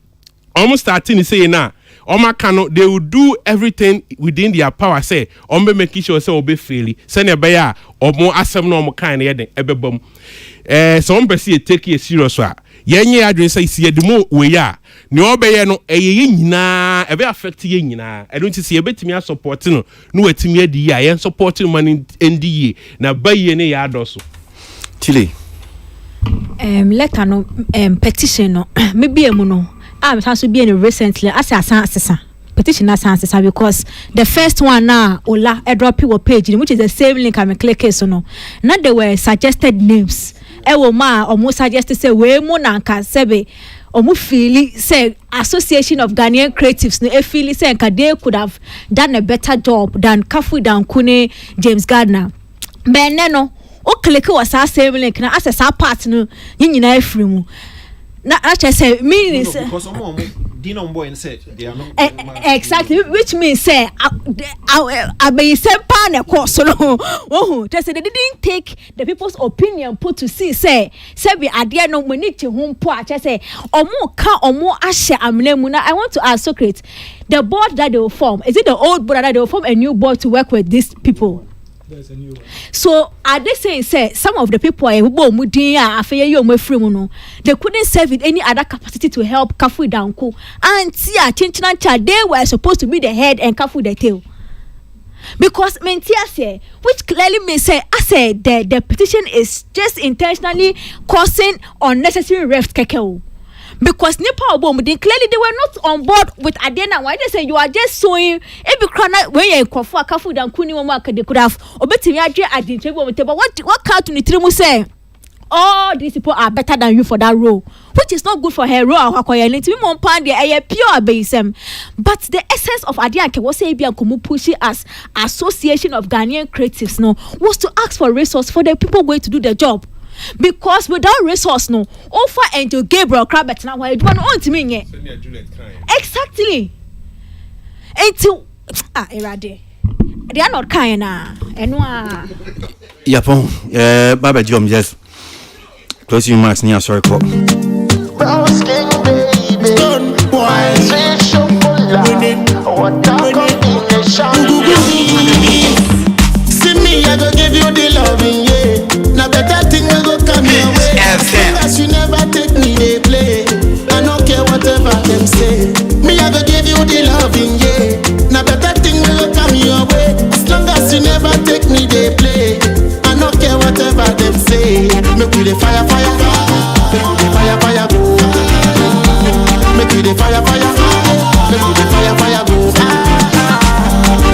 almost starting to say now, they will do everything within their power. Say, making sure say obe fairly. Send a buyer or more asem no kind of ebebom. So see take it serious. Yenye address say see the more we are. No obey no na ebe affect ye na. I don't see a bit me supporting no etimi di ya supporting money NDA na buy ye ne ya doso. Chile. Letter no petition no maybe no. I'm also being recently as a petition as answer because the first one now Ola drop your page which is the same link I'm clicking so no. Not they were suggested names. Ma almost suggested say we monanka sebe omu feel say Association of Ghanaian Creatives no feel say they could have done a better job than Kafu Dan Kune James Gardner. But no o click was our same link na as a part no nyina free mu. Na actually say meaning no, because some Dino boy and said they are not exactly which means say I be same pan a course so they say they didn't take the people's opinion put to see say we are there no we need to home po I say omo ka omo ahye amlemu na I want to ask Socrates the board that they will form is it the old board that they will form a new board to work with these people. There's a new one. So are they saying say some of the people they couldn't serve in any other capacity to help Kafu Danko and they were supposed to be the head and Kafu the tail? Because Mentia say, which clearly may say, I said the petition is just intentionally causing unnecessary rift kekeo. Because Nepal bomb clearly they were not on board with Adena. Why they say you are just sewing every crana when you're Kafu than Kuni Waka they could have obetimi adin but what can't you say? All these people are better than you for that role, which is not good for her role. But the essence of Adianke was say pushing as Association of Ghanaian Creatives no was to ask for resource for the people going to do the job. Because without resource no offer and to Gabriel Crabbett now why you want to mean exactly until erade they are not kind and Yapon, Baba Jom, just closing remarks near sorry call. Brown skin baby, done boy. Sweet chocolate, what a combination. See me, I go give you the loving, yeah. Now better thing will go come your way. As you never take me, they play. I don't care whatever them say. Me, I go give you the loving, yeah. Now better thing will go come your way. As long as you never take me, they play. I don't care whatever them say. Make we the fire, fire, make we the fire, fire go. Make we the fire, fire, make we the fire, fire go.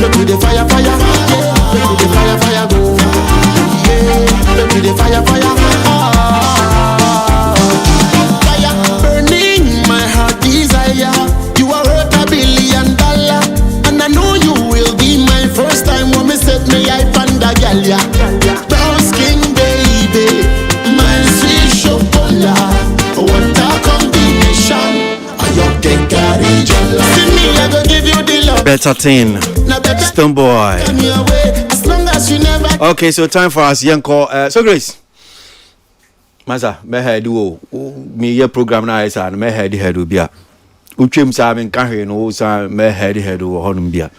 Make we the fire, fire, make we the fire, fire go. Yeah, make we the fire, fire. Fire burning my heart desire. You are worth $1 billion, and I know you will be my first time when me set me eye panda gal ya. Brown skin baby, my sweet chocolate. What a combination! See me, I go give you the love. Better thing. Stone boy. Come your way, as long as you never. Okay, so time for us young call. So Grace. Masa, me head do me your program na isa me head do bia. Utwem sa me kan hwe no sa me head do honum bia.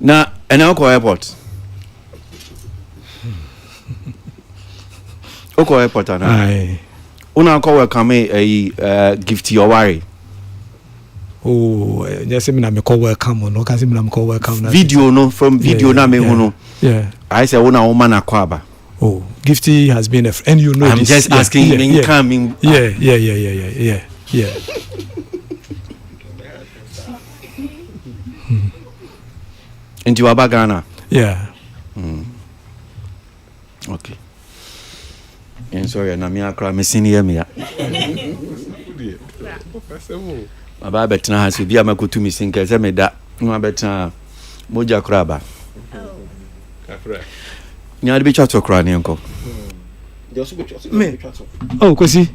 Na ena ko airport. Oko airport ana. Aye. Una ko welcome a gift your worry. Oh, just me na me call welcome no, kasi me na me call welcome na. Video no from video na me hunu. Yeah. I say una woman akwaba. Oh, Gifty has been a friend, you know. I'm this. just asking you coming. Yeah. Into Abagana. Yeah. Okay. And sorry, na me akra me senior me. My baba betina has be amakutu me sinke se me da. No betina moja kraba. Nya de be chato kra ne nko. Me. Oh, kwesi.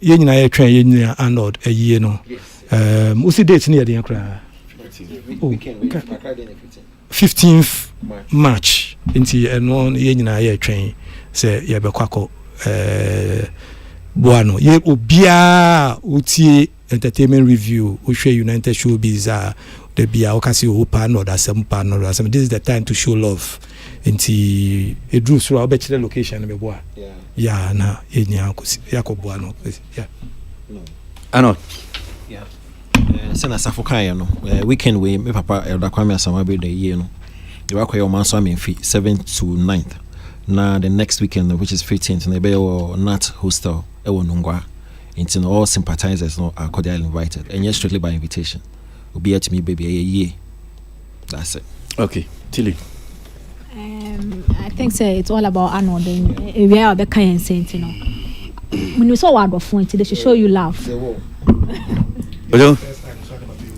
Ye nyina ye twen ye nyina Arnold ayie no. Usi date ne ye de kra. Oh, 15th March. Inti eno ye nyina ye twen se ye be kwako boano ye obia utie entertainment review ohwe United Showbiz the bia okasi opa no da sem pa no da sem. This is the time to show love. Inti e drew through about the location me boa. Yeah na ye nya akosi yakobo ano. Yeah. Ano. Yeah. Sena safokan no weekend we me papa elda kwame asama be the year no. The work your man so am in 7th to 9th. Now the next weekend, which is 15th, in the Nat Hostel, Ewonungwa. Into all sympathizers are cordially invited, and yes, strictly by invitation. Will be at me, baby, a year. That's it. Okay, Tilly. I think it's all about Arnold. We are the kind of saint, you know. When you saw word of phone, they should show you love. Hello.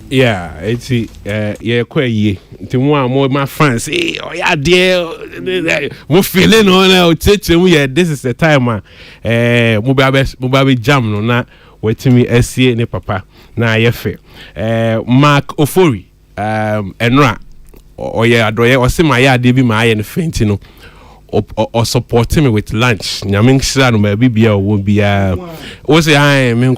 Yeah, it's yeah, quite ye. To one more my friends, hey, oh yeah, dear, we feeling on our teaching. We this is the time, Mubabe jam no na waiting me SCA ne papa na yefe. Mark Ofori, Enra, or yeah, adoye, or see my yard, debi my and faintino. Or supporting me with lunch. Nyaming shan my BBL won't be what's the I mean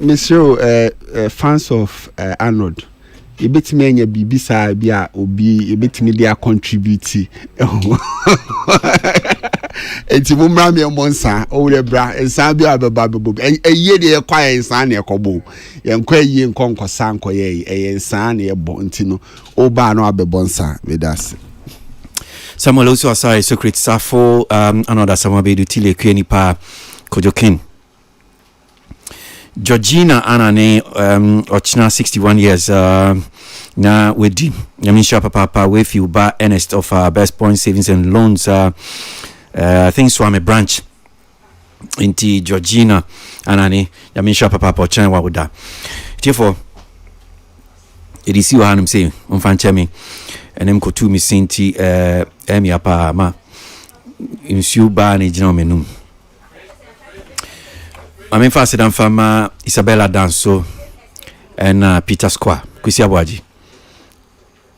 Monsieur fans of Arnold. A bit me a BBC bia obi a bit me their contribute. It's a woman monsa or the bra and Sabia Babu a year de acquire san a cobo. Yan quay ye and conquer sanko ye a san a bontino. Oba no abe bonsa with us. Samuel also aside secret Safo another Samabe do Tile Kenipa Kojokin. Georgina Anane Ochina 61 years na wedi Yamisha Papa with you ba Ernest of Best Point Savings and Loans I think Swame branch inti Georgina Anane Yamisha Papa Ochina wabuda. Therefore it is you hanum say umfanchemi enem ko tu mi sinti emi apa ma insu ba ni jina menum. I'm in Fasidan Fama Isabella Danso and Peter Square. Kwesi Abwaji.